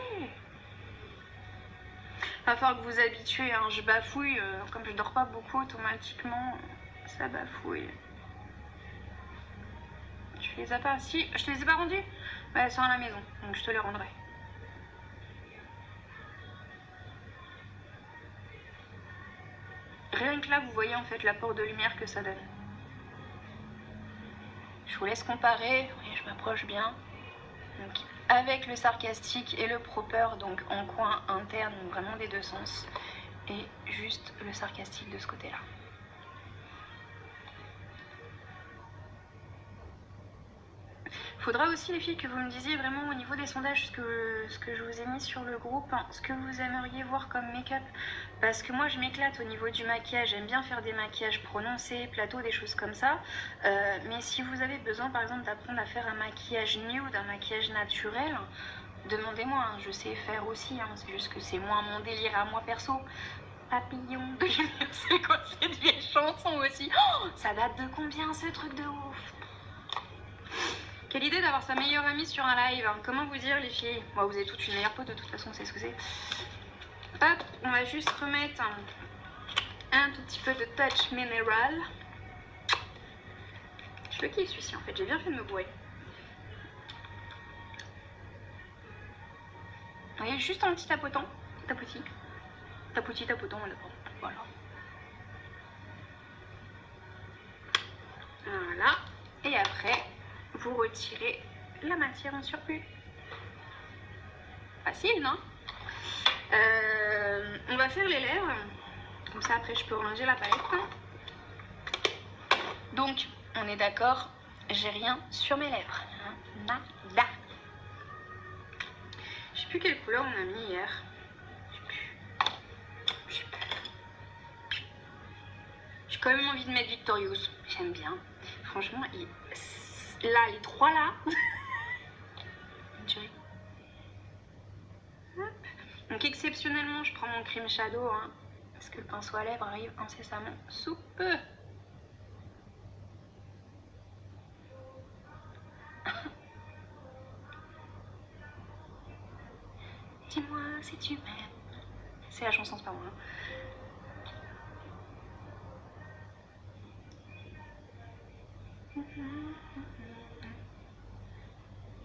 Va falloir que vous habituez, hein. Je bafouille, comme je dors pas beaucoup automatiquement, ça bafouille. Tu les as pas? Si, je te les ai pas rendus? Bah, elles sont à la maison, donc je te les rendrai. Rien que là, vous voyez en fait l'apport de lumière que ça donne. Je vous laisse comparer, oui, je m'approche bien. Donc avec le sarcastique et le proper, donc en coin interne, donc vraiment des deux sens. Et juste le sarcastique de ce côté-là. Faudra aussi les filles que vous me disiez vraiment au niveau des sondages ce que je vous ai mis sur le groupe, hein, ce que vous aimeriez voir comme make-up. Parce que moi je m'éclate au niveau du maquillage, j'aime bien faire des maquillages prononcés, plateaux, des choses comme ça. Mais si vous avez besoin par exemple d'apprendre à faire un maquillage nude, un maquillage naturel, demandez-moi, hein, je sais faire aussi, hein, c'est juste que c'est moins mon délire à moi perso. Papillon de lumière, c'est quoi cette vieille chanson aussi? Oh, ça date de combien ce truc de ouf? Quelle idée d'avoir sa meilleure amie sur un live. Comment vous dire les filles? Bon, vous avez toutes une meilleure pote de toute façon, c'est ce que c'est. Hop, on va juste remettre un tout petit peu de touch minéral. Je le kiffe celui-ci en fait, j'ai bien fait de me bourrer. Vous voyez, juste un petit tapotant, tapotis, tapotis, tapotant, voilà. Voilà, et après, vous retirez la matière en surplus. Facile, non? On va faire les lèvres. Comme ça, après, je peux ranger la palette. Donc, on est d'accord, j'ai rien sur mes lèvres. Hein? Nada. Je sais plus quelle couleur on a mis hier. J'ai quand même envie de mettre Victorious. J'aime bien. Franchement, là, les trois là. Donc exceptionnellement, je prends mon cream shadow, hein, parce que le pinceau à lèvres arrive incessamment sous peu. Dis-moi si tu m'aimes. C'est la chanson, c'est pas moi. Hein.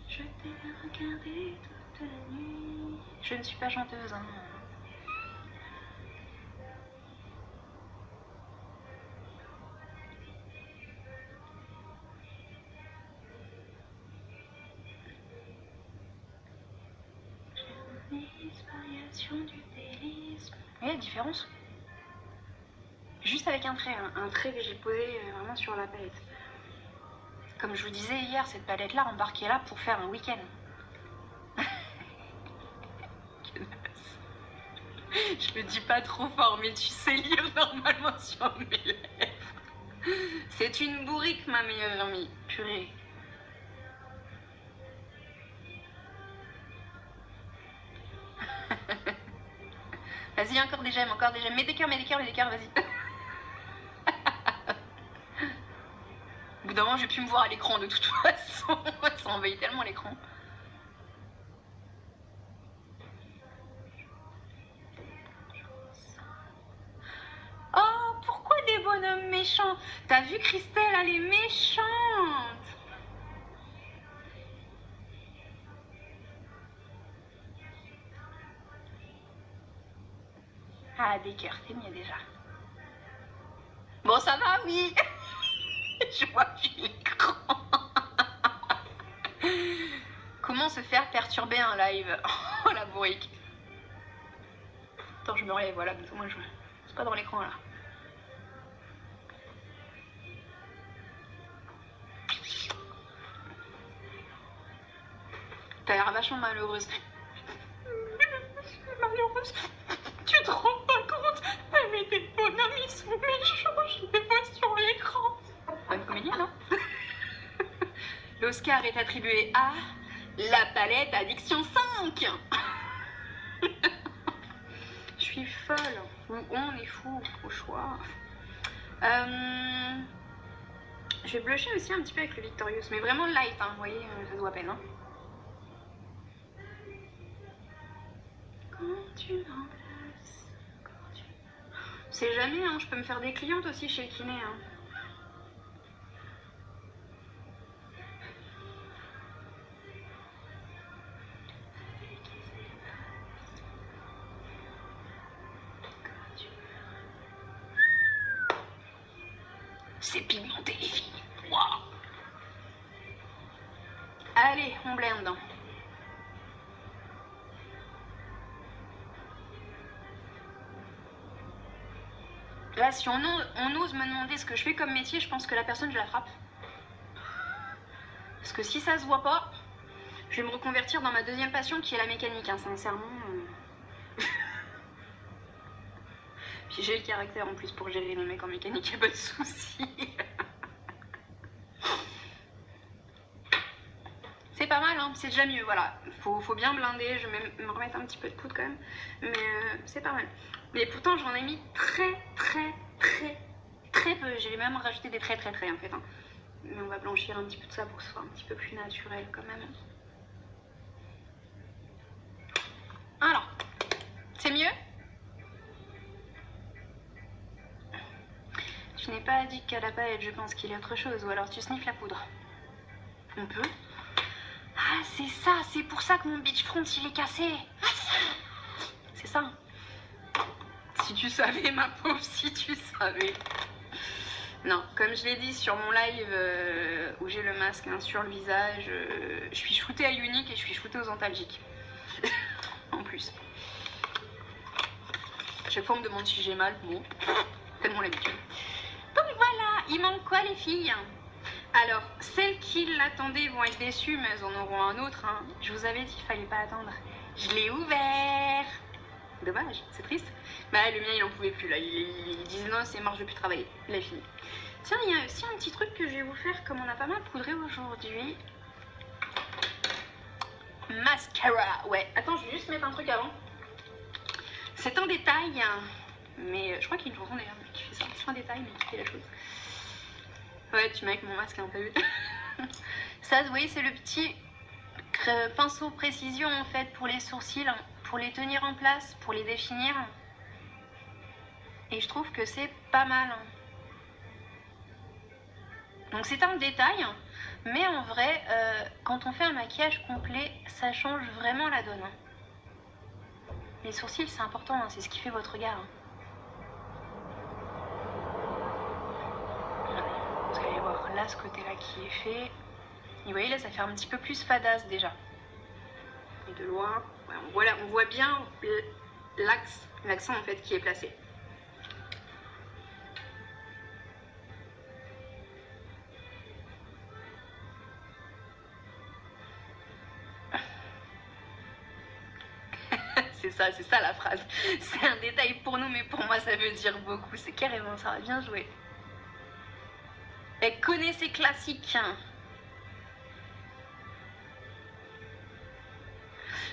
Je t'ai regardé toute la nuit. Je ne suis pas chanteuse, hein. Du délice. Vous voyez la différence? Juste avec un trait que j'ai posé vraiment sur la palette. Comme je vous disais hier, cette palette-là, embarquez-la pour faire un week-end. Je le dis pas trop fort, mais tu sais lire normalement sur mes lèvres. C'est une bourrique, ma meilleure amie. Purée. Vas-y, encore des j'aime, encore des j'aime. Mets des cœurs, vas-y. Au bout d'un moment, je vais plus me voir à l'écran de toute façon. Ça envahit tellement l'écran. Oh, pourquoi des bonhommes méchants? T'as vu Christelle, elle est méchante. Ah, des cœurs, c'est mieux déjà. Bon, ça va, oui. Je vois plus l'écran. Comment se faire perturber un live? Oh, la bourrique. Attends, je me relève, voilà, au moins je... C'est pas dans l'écran, là. T'as l'air vachement malheureuse. Je suis malheureuse. Tu te rends pas compte? Mais tes bonhommes, ils sont méchants, je les vois sur l'écran. Bonne comédie, non? L'Oscar est attribué à la palette Addiction 5. Je suis folle. Ou on est fou, au choix. Je vais blusher aussi un petit peu avec le Victorious, mais vraiment light, hein, vous voyez, ça se voit à peine. Hein. Quand tu m'embrasses, c'est jamais, hein, je peux me faire des clientes aussi chez le kiné. Hein. C'est pigmenté les filles. Wow. Allez, on blende. Là, si on ose me demander ce que je fais comme métier, je pense que la personne, je la frappe. Parce que si ça se voit pas, je vais me reconvertir dans ma deuxième passion qui est la mécanique, hein, sincèrement. Puis j'ai le caractère en plus pour gérer les mecs en mécanique, y'a pas de soucis. C'est pas mal, hein, c'est déjà mieux, voilà. Faut bien blinder, je vais même me remettre un petit peu de poudre quand même. Mais c'est pas mal. Mais pourtant, j'en ai mis très peu. J'ai même rajouté des très en fait. Hein. Mais on va blanchir un petit peu de ça pour que ce soit un petit peu plus naturel quand même. Alors, c'est mieux? Je n'ai pas dit qu'à la palette, je pense qu'il y a autre chose. Ou alors tu sniffes la poudre. On peut. Ah, c'est ça, c'est pour ça que mon beach front il est cassé. C'est ça. Si tu savais, ma pauvre, si tu savais. Non, comme je l'ai dit sur mon live où j'ai le masque hein, sur le visage, je suis shootée à l'unique et je suis shootée aux antalgiques. En plus. Chaque fois on me demande si j'ai mal, bon, tellement l'habitude. Donc voilà, il manque quoi les filles? Alors, celles qui l'attendaient vont être déçues, mais elles en auront un autre. Hein. Je vous avais dit qu'il fallait pas attendre. Je l'ai ouvert. Dommage, c'est triste. Bah le mien il en pouvait plus là, il disait non c'est mort, je vais plus travailler, il a fini. Tiens, il y a aussi un petit truc que je vais vous faire comme on a pas mal poudré aujourd'hui. Mascara, ouais. Attends, je vais juste mettre un truc avant. C'est un détail, mais je crois qu'il y a une chanson d'ailleurs qui fait ça. C'est un détail mais qui fait la chose. Ouais, tu mets avec mon masque un peu vu. Ça, vous voyez, c'est le petit pinceau précision en fait pour les sourcils, pour les tenir en place, pour les définir. Et je trouve que c'est pas mal. Donc c'est un détail, mais en vrai, quand on fait un maquillage complet, ça change vraiment la donne. Les sourcils, c'est important, hein, c'est ce qui fait votre regard. Vous allez voir là, ce côté-là qui est fait. Et vous voyez, là, ça fait un petit peu plus fadasse déjà. Et de loin, ouais, on voit bien l'accent en fait qui est placé. C'est ça la phrase. C'est un détail pour nous, mais pour moi ça veut dire beaucoup. C'est carrément ça, bien joué. Elle connaît ses classiques.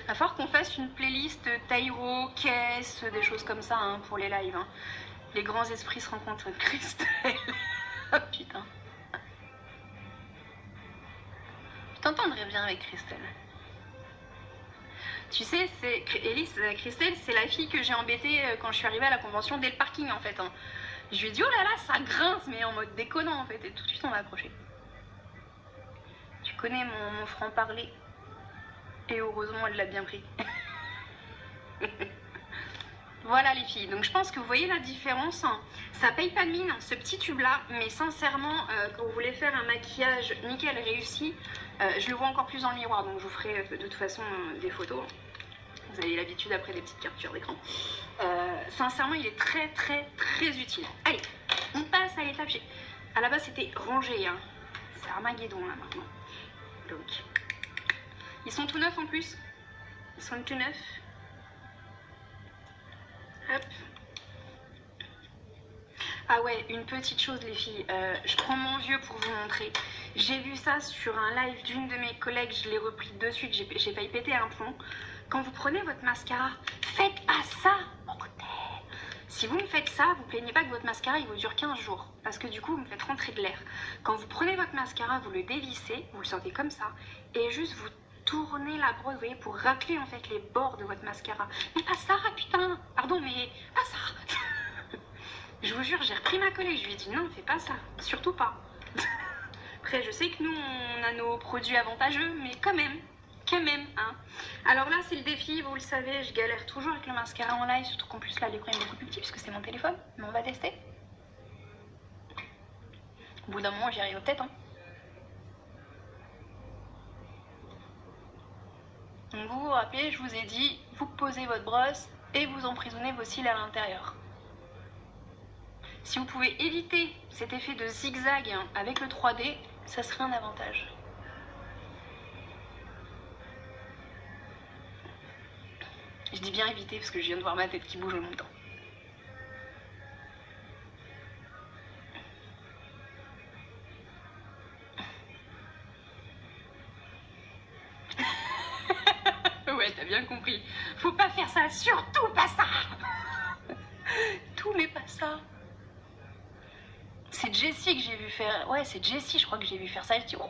Il va falloir qu'on fasse une playlist Taïro, Caisse, des choses comme ça hein, pour les lives. Hein. Les grands esprits se rencontrent. Christelle. Oh putain. Je t'entendrais bien avec Christelle. Tu sais, Christelle, c'est la fille que j'ai embêtée quand je suis arrivée à la convention dès le parking en fait. Hein. Je lui ai dit oh là là, ça grince, mais en mode déconnant en fait, et tout de suite on m'a accroché. Tu connais mon franc-parler. Et heureusement, elle l'a bien pris. Voilà les filles, donc je pense que vous voyez la différence. Ça paye pas de mine, ce petit tube-là, mais sincèrement, quand vous voulez faire un maquillage nickel réussi, je le vois encore plus dans le miroir, donc je vous ferai de toute façon des photos. Vous avez l'habitude après des petites captures d'écran. Sincèrement, il est très utile. Allez, on passe à l'étape. À la base, c'était rangé, hein. C'est Armageddon là maintenant. Donc, ils sont tout neufs en plus. Ils sont tout neufs. Hop. Ah ouais, une petite chose les filles, je prends mon vieux pour vous montrer. J'ai vu ça sur un live d'une de mes collègues, je l'ai repris de suite, j'ai failli péter un plomb. Quand vous prenez votre mascara, faites pas ça, bordel. Si vous me faites ça, vous plaignez pas que votre mascara il vous dure 15 jours. Parce que du coup, vous me faites rentrer de l'air. Quand vous prenez votre mascara, vous le dévissez, vous le sortez comme ça, et juste vous tournez la brosse, vous voyez, pour racler en fait les bords de votre mascara. Mais pas ça, putain. Pardon, mais pas ça. Je vous jure, j'ai repris ma collègue, je lui ai dit non, fais pas ça, surtout pas. Après, je sais que nous, on a nos produits avantageux, mais quand même, hein. Alors là, c'est le défi, vous le savez, je galère toujours avec le mascara en live, surtout qu'en plus là, l'écran est beaucoup plus petit puisque c'est mon téléphone, mais on va tester. Au bout d'un moment, j'y arrive peut-être, hein. Donc vous vous rappelez, je vous ai dit, vous posez votre brosse et vous emprisonnez vos cils à l'intérieur. Si vous pouvez éviter cet effet de zigzag avec le 3D, ça serait un avantage. Je dis bien éviter parce que je viens de voir ma tête qui bouge en même temps. Ouais, t'as bien compris. Faut pas faire ça, surtout pas ça. Tout mais pas ça. C'est Jessie que j'ai vu faire. Ouais, c'est Jessie, je crois que j'ai vu faire ça. Elle dit oh,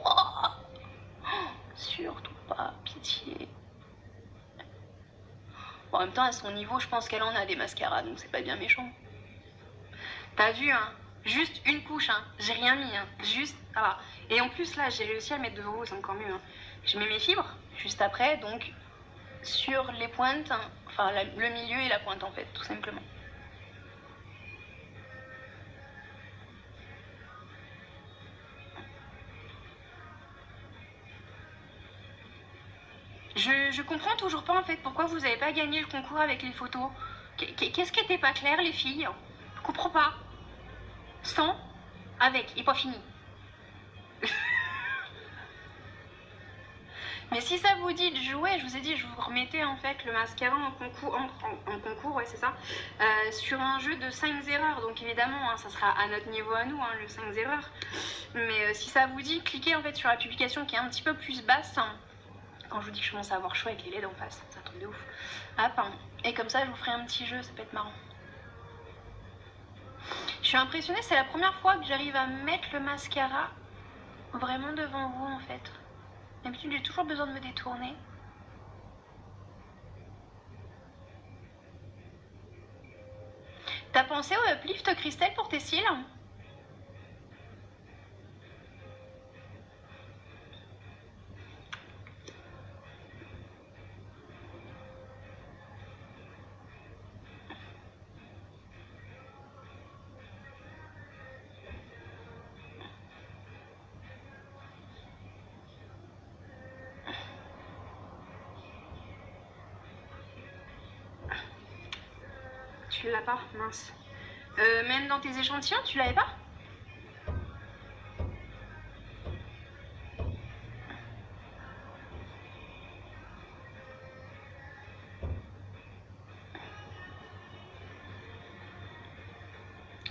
surtout pas, pitié. Bon, en même temps, à son niveau, je pense qu'elle en a des mascaras, donc c'est pas bien méchant. T'as vu, hein? Juste une couche, hein. J'ai rien mis, hein. Juste, ça va. Et en plus, là, j'ai réussi à le mettre devant vous, c'est encore mieux, hein. Je mets mes fibres juste après, donc sur les pointes, hein, enfin le milieu et la pointe en fait, tout simplement. Je comprends toujours pas en fait pourquoi vous n'avez pas gagné le concours avec les photos. Qu'est-ce qui était pas clair les filles? Je comprends pas. Sans, avec, et pas fini. Mais si ça vous dit de jouer, je vous ai dit, je vous remettais en fait le mascara en concours, ouais c'est ça, sur un jeu de 5 erreurs. Donc évidemment, hein, ça sera à notre niveau à nous, hein, le 5 erreurs. Mais si ça vous dit, cliquez en fait sur la publication qui est un petit peu plus basse. Hein. Quand je vous dis que je commence à avoir chaud avec les LED en face, c'est un truc de ouf. Hop, hein. Et comme ça, je vous ferai un petit jeu, ça peut être marrant. Je suis impressionnée, c'est la première fois que j'arrive à mettre le mascara vraiment devant vous en fait. D'habitude, j'ai toujours besoin de me détourner. T'as pensé au uplift, Christelle, pour tes cils? Tu l'as pas? Mince. Même dans tes échantillons, tu l'avais pas?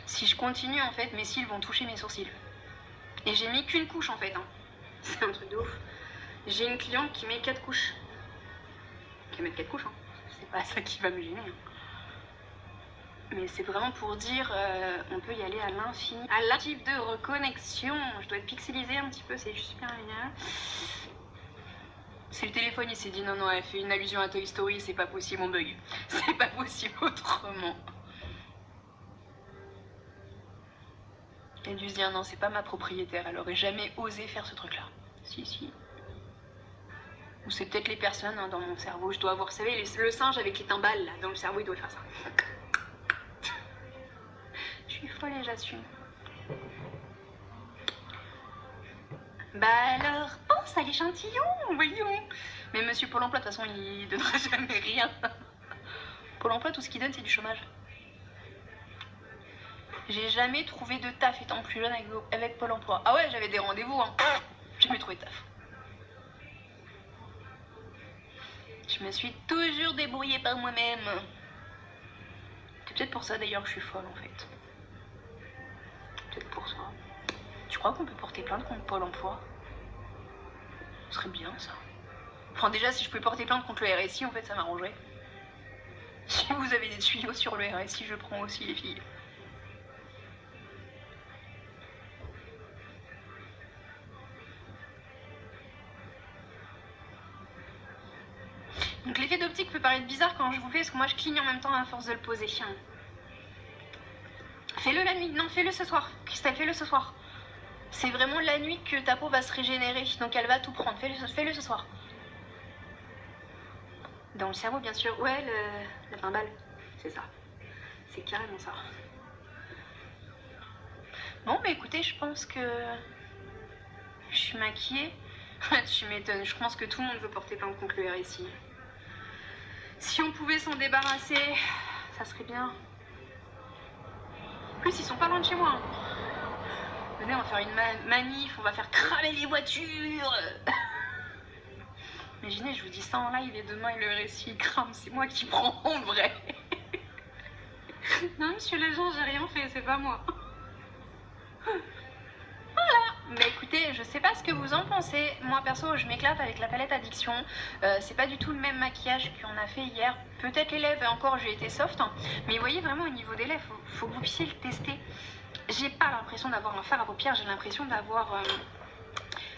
Si je continue, en fait, mes cils vont toucher mes sourcils. Et j'ai mis qu'une couche, en fait. Hein. C'est un truc de ouf. J'ai une cliente qui met 4 couches. Qui va mettre 4 couches, hein. C'est pas ça qui va me gêner. Hein. Mais c'est vraiment pour dire, on peut y aller à l'infini. À l'actif de reconnexion. Je dois être pixelisée un petit peu, c'est juste super génial. C'est le téléphone, il s'est dit non, elle fait une allusion à Toy Story, c'est pas possible, on bug. C'est pas possible autrement. Elle a dû se dire non, c'est pas ma propriétaire, elle aurait jamais osé faire ce truc-là. Si. Ou c'est peut-être les personnes hein, dans mon cerveau, je dois avoir, vous savez, le singe avec les timbales là, dans le cerveau, il doit faire ça. Je suis folle et j'assume. Bah alors, pense à l'échantillon, voyons. Mais monsieur Pôle emploi, de toute façon, il donnera jamais rien. Pôle emploi, tout ce qu'il donne, c'est du chômage. J'ai jamais trouvé de taf étant plus jeune avec Pôle emploi. Ah ouais, j'avais des rendez-vous, hein. J'ai jamais trouvé de taf. Je me suis toujours débrouillée par moi-même. C'est peut-être pour ça d'ailleurs que je suis folle en fait. Peut-être pour ça. Tu crois qu'on peut porter plainte contre Pôle emploi? Ce serait bien ça. Enfin déjà si je pouvais porter plainte contre le RSI en fait ça m'arrangerait. Si vous avez des tuyaux sur le RSI je prends aussi les filles. Donc l'effet d'optique peut paraître bizarre quand je vous fais parce que moi je cligne en même temps à force de le poser. Fais-le la nuit, non fais-le ce soir. Christelle, fais-le ce soir. C'est vraiment la nuit que ta peau va se régénérer, donc elle va tout prendre. Fais-le ce soir. Dans le cerveau bien sûr, ouais la timbale, c'est ça. C'est carrément ça. Bon bah écoutez, je pense que je suis maquillée. Tu m'étonnes, je pense que tout le monde veut porter plainte contre le RSI. Si on pouvait s'en débarrasser, ça serait bien. plus, ils sont pas loin de chez moi. Hein. Venez, on va faire une manif, on va faire cramer les voitures. Imaginez, je vous dis ça en live et demain le récit il crame, c'est moi qui prends en vrai. Non, monsieur l'agent, j'ai rien fait, c'est pas moi. Bah écoutez, je sais pas ce que vous en pensez. Moi perso, je m'éclate avec la palette Addiction. C'est pas du tout le même maquillage qu'on a fait hier. Peut-être les lèvres, et encore j'ai été soft. Hein. Mais vous voyez vraiment au niveau des lèvres, faut que vous puissiez le tester. J'ai pas l'impression d'avoir un fard à paupières, j'ai l'impression d'avoir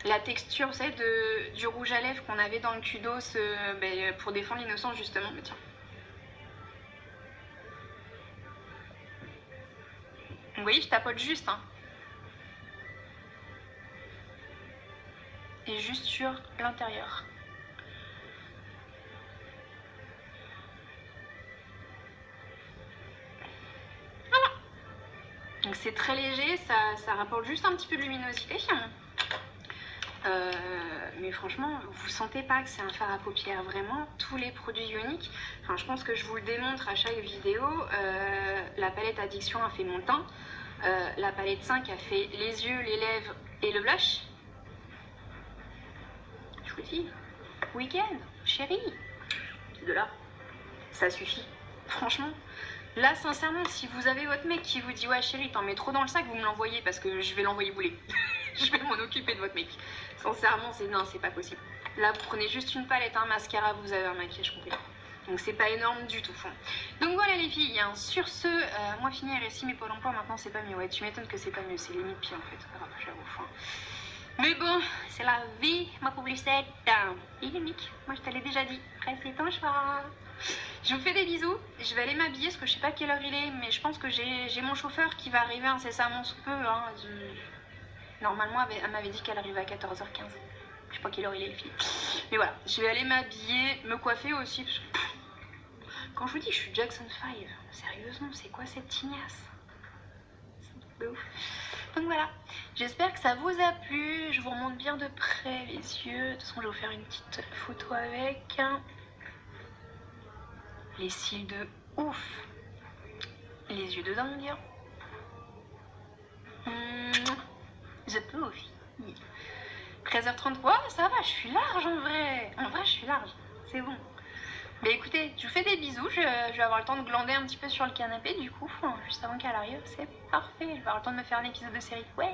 la texture, vous savez, du rouge à lèvres qu'on avait dans le Kudos pour défendre l'innocence justement. Mais tiens. Vous voyez, je tapote juste. Hein. Et juste sur l'intérieur. Voilà. Donc c'est très léger, ça rapporte juste un petit peu de luminosité. Mais franchement, vous sentez pas que c'est un fard à paupières, vraiment. Tous les produits uniques, enfin je pense que je vous le démontre à chaque vidéo. La palette Addiction a fait mon teint. La palette 5 a fait les yeux, les lèvres et le blush. Je vous dis, week-end, chérie, de là, ça suffit. Franchement, là, sincèrement, si vous avez votre mec qui vous dit ouais chérie, t'en mets trop dans le sac, vous me l'envoyez parce que je vais l'envoyer bouler. Je vais m'en occuper de votre mec. Sincèrement, c'est pas possible. Là, vous prenez juste une palette, un mascara, vous avez un maquillage complet. Donc c'est pas énorme du tout. Donc voilà les filles, hein. Sur ce, moi fini RSI, mais Pôle emploi maintenant c'est pas mieux. Ouais, tu m'étonnes que c'est pas mieux, c'est limite pire en fait. Ah, j'avoue. Mais bon, c'est la vie, ma pauvre Lucette. Il est unique, moi je te l'ai déjà dit. Restez ton choix. Je vous fais des bisous. Je vais aller m'habiller parce que je sais pas quelle heure il est, mais je pense que j'ai mon chauffeur qui va arriver incessamment sous peu. Hein. Normalement, elle m'avait dit qu'elle arrivait à 14h15. Je sais pas quelle heure il est, les filles. Mais voilà, je vais aller m'habiller, me coiffer aussi. Parce que... Quand je vous dis je suis Jackson 5, sérieusement, c'est quoi cette tignasse? C'est un truc de ouf. Donc voilà, j'espère que ça vous a plu. Je vous remonte bien de près les yeux. De toute façon, je vais vous faire une petite photo avec. Les cils de ouf. Les yeux de dingue. Je peux aussi. 13h33, ça va, je suis large en vrai. En vrai, je suis large. C'est bon. Mais écoutez, je vous fais des bisous. Je vais avoir le temps de glander un petit peu sur le canapé du coup, juste avant qu'elle arrive. C'est parfait. Je vais avoir le temps de me faire un épisode de série. Ouais.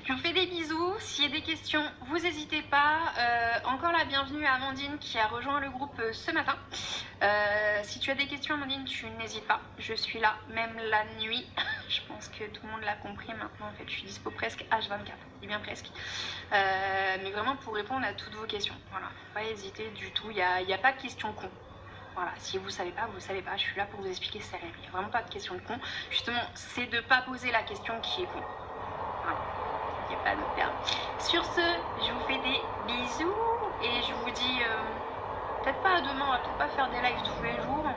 Je vous fais des bisous. S'il y a des questions, vous n'hésitez pas. Encore la bienvenue à Amandine qui a rejoint le groupe ce matin. Si tu as des questions, Amandine, tu n'hésites pas. Je suis là, même la nuit. Je pense que tout le monde l'a compris maintenant. En fait, je suis dispo presque H24. Je dis bien presque. Mais vraiment pour répondre à toutes vos questions. Voilà, faut pas hésiter du tout. Il n'y a pas de questions con. Voilà, si vous savez pas, vous savez pas. Je suis là pour vous expliquer ça. Il n'y a vraiment pas de question de con. Justement, c'est de pas poser la question qui est con. Voilà, il n'y a pas d'autre terme. Sur ce, je vous fais des bisous et je vous dis peut-être pas à demain. On va peut-être pas faire des lives tous les jours.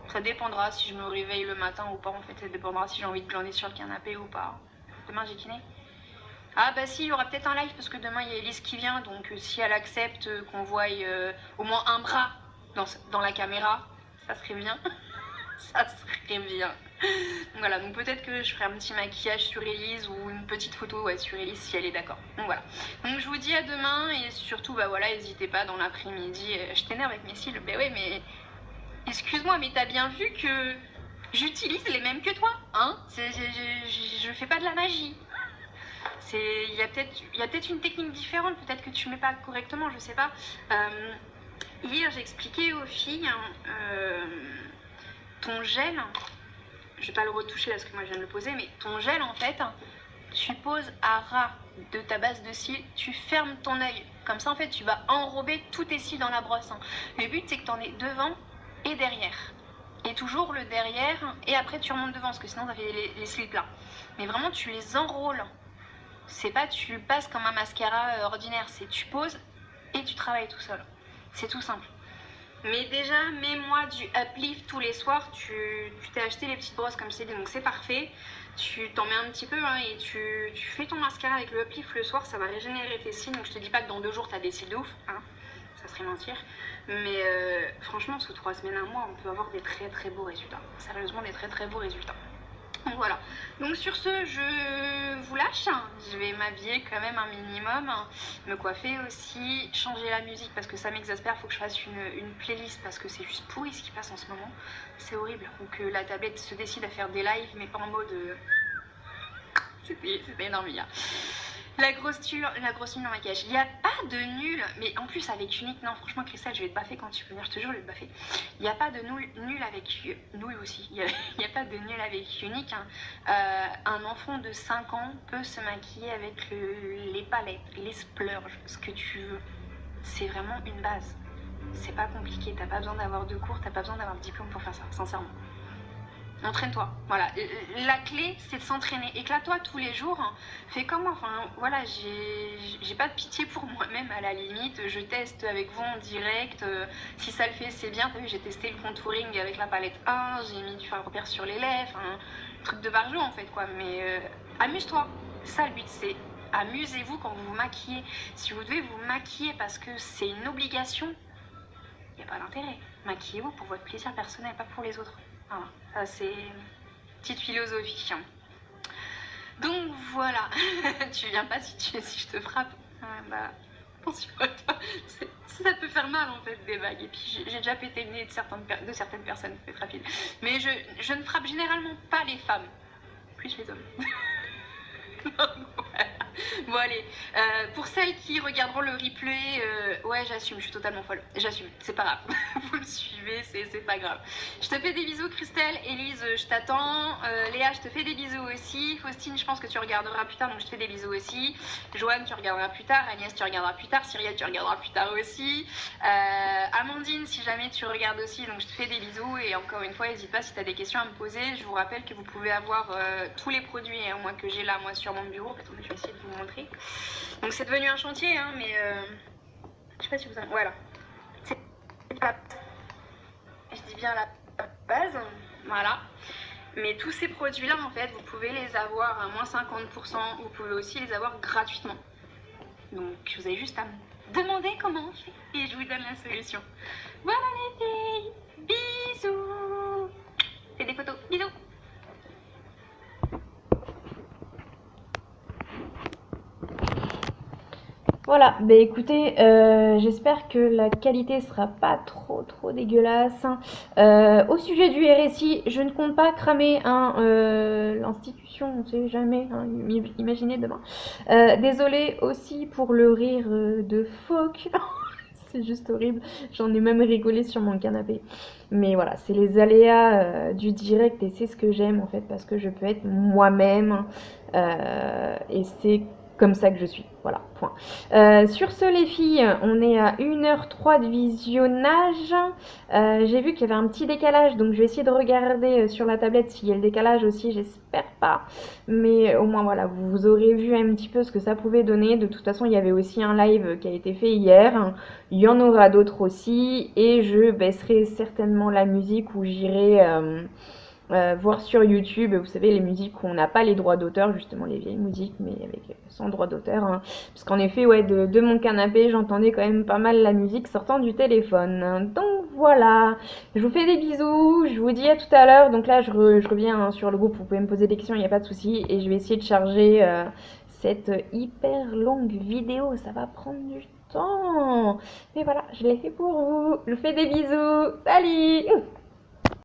Ça dépendra si je me réveille le matin ou pas. En fait, ça dépendra si j'ai envie de glander sur le canapé ou pas. Demain, j'ai kiné. Ah bah si, il y aura peut-être un live parce que demain il y a Elise qui vient, donc si elle accepte qu'on voie au moins un bras dans la caméra, ça serait bien. Ça serait bien. Donc voilà, donc peut-être que je ferai un petit maquillage sur Elise ou une petite photo sur Elise si elle est d'accord. Donc voilà. Donc je vous dis à demain et surtout bah voilà, n'hésitez pas dans l'après-midi. Je t'énerve avec mes cils. Ben ouais mais excuse-moi, mais t'as bien vu que j'utilise les mêmes que toi, hein? Je fais pas de la magie. Il y a peut-être une technique différente, peut-être que tu mets pas correctement, je sais pas. Hier, j'ai expliqué aux filles ton gel. Je vais pas le retoucher là parce que moi je viens de le poser, mais ton gel en fait, tu poses à ras de ta base de cils, tu fermes ton œil. Comme ça en fait, tu vas enrober tous tes cils dans la brosse. Le but c'est que tu en aies devant et derrière. Et toujours le derrière, et après tu remontes devant parce que sinon ça fait les cils plats. Mais vraiment, tu les enrôles. C'est pas tu passes comme un mascara ordinaire, c'est tu poses et tu travailles tout seul. C'est tout simple. Mais déjà, mets-moi du uplift tous les soirs. Tu t'es acheté les petites brosses comme c'est dit, donc c'est parfait. Tu t'en mets un petit peu et tu fais ton mascara avec le uplift le soir, ça va régénérer tes cils. Donc je te dis pas que dans 2 jours t'as des cils de ouf, hein, ça serait mentir. Mais franchement, sous 3 semaines, 1 mois, on peut avoir des très très beaux résultats. Sérieusement, des très très beaux résultats. Donc voilà. Donc sur ce, je vous lâche. Je vais m'habiller quand même un minimum, me coiffer aussi, changer la musique parce que ça m'exaspère. Il faut que je fasse une playlist parce que c'est juste pourri ce qui passe en ce moment. C'est horrible. Ou que la tablette se décide à faire des lives, mais pas en mode... C'était énorme, hier. La grosse tulle en maquillage. Il n'y a pas de nul, mais en plus avec unique, non, franchement, Christelle, je vais te baffer quand tu peux venir, je te jure, je vais te baffer. Il n'y a pas de nul avec. Nul aussi. Il n'y a pas de nul avec unique. Hein. Un enfant de 5 ans peut se maquiller avec les palettes, les splurges, ce que tu veux. C'est vraiment une base. C'est pas compliqué. T'as pas besoin d'avoir de cours, t'as pas besoin d'avoir de diplôme pour faire ça, sincèrement. Entraîne-toi, voilà. La clé, c'est de s'entraîner. Éclate-toi tous les jours. Fais comme moi. Enfin, voilà, j'ai pas de pitié pour moi-même à la limite. Je teste avec vous en direct. Si ça le fait, c'est bien. T'as vu, j'ai testé le contouring avec la palette 1. J'ai mis du fard à repère sur les lèvres. Un truc de barjot en fait, quoi. Mais amuse-toi. Ça, le but, c'est amusez-vous quand vous vous maquillez. Si vous devez vous maquiller parce que c'est une obligation, il n'y a pas d'intérêt. Maquillez-vous pour votre plaisir personnel, pas pour les autres. Voilà, ça c'est une petite philosophie. Donc voilà, tu viens pas si je te frappe. Bah, attention à toi. Ça peut faire mal en fait des vagues. Et puis j'ai déjà pété le nez de certaines personnes, c'est rapide. Mais je ne frappe généralement pas les femmes, plus les hommes. Donc, voilà. Bon allez, pour celles qui regarderont le replay, ouais j'assume, je suis totalement folle, j'assume, c'est pas grave, vous me suivez, c'est pas grave. Je te fais des bisous Christelle, Élise je t'attends, Léa je te fais des bisous aussi, Faustine je pense que tu regarderas plus tard donc je te fais des bisous aussi, Joanne tu regarderas plus tard, Agnès tu regarderas plus tard, Cyrielle tu regarderas plus tard aussi, Amandine si jamais tu regardes aussi donc je te fais des bisous et encore une fois n'hésite pas si tu as des questions à me poser, je vous rappelle que vous pouvez avoir tous les produits hein, moi que j'ai là moi sur mon bureau, attendez je vais essayer de vous montrer. Donc c'est devenu un chantier, hein, mais je sais pas si vous en... Voilà. C'est pas... Je dis bien la base, voilà. Mais tous ces produits-là, en fait, vous pouvez les avoir à moins 50%, vous pouvez aussi les avoir gratuitement. Donc vous avez juste à me demander comment on fait et je vous donne la solution. Voilà les filles, bisous. Fais des photos, bisous. Voilà, bah écoutez, j'espère que la qualité sera pas trop dégueulasse. Au sujet du RSI, je ne compte pas cramer l'institution, on ne sait jamais, hein, imaginez demain. Désolée aussi pour le rire de phoque, c'est juste horrible, j'en ai même rigolé sur mon canapé. Mais voilà, c'est les aléas du direct et c'est ce que j'aime en fait parce que je peux être moi-même et c'est comme ça que je suis, voilà, point. Sur ce les filles, on est à 1h03 de visionnage. J'ai vu qu'il y avait un petit décalage, donc je vais essayer de regarder sur la tablette s'il y a le décalage aussi, j'espère pas. Mais au moins voilà, vous aurez vu un petit peu ce que ça pouvait donner. De toute façon, il y avait aussi un live qui a été fait hier. Il y en aura d'autres aussi. Et je baisserai certainement la musique ou j'irai... voir sur YouTube, vous savez, les musiques où on n'a pas les droits d'auteur, justement les vieilles musiques, mais avec sans droit d'auteur. Hein. Parce qu'en effet, ouais, de mon canapé, j'entendais quand même pas mal la musique sortant du téléphone. Donc voilà, je vous fais des bisous, je vous dis à tout à l'heure. Donc là, je reviens hein, sur le groupe, vous pouvez me poser des questions, il n'y a pas de souci. Et je vais essayer de charger cette hyper longue vidéo, ça va prendre du temps. Mais voilà, je l'ai fait pour vous. Je vous fais des bisous, salut!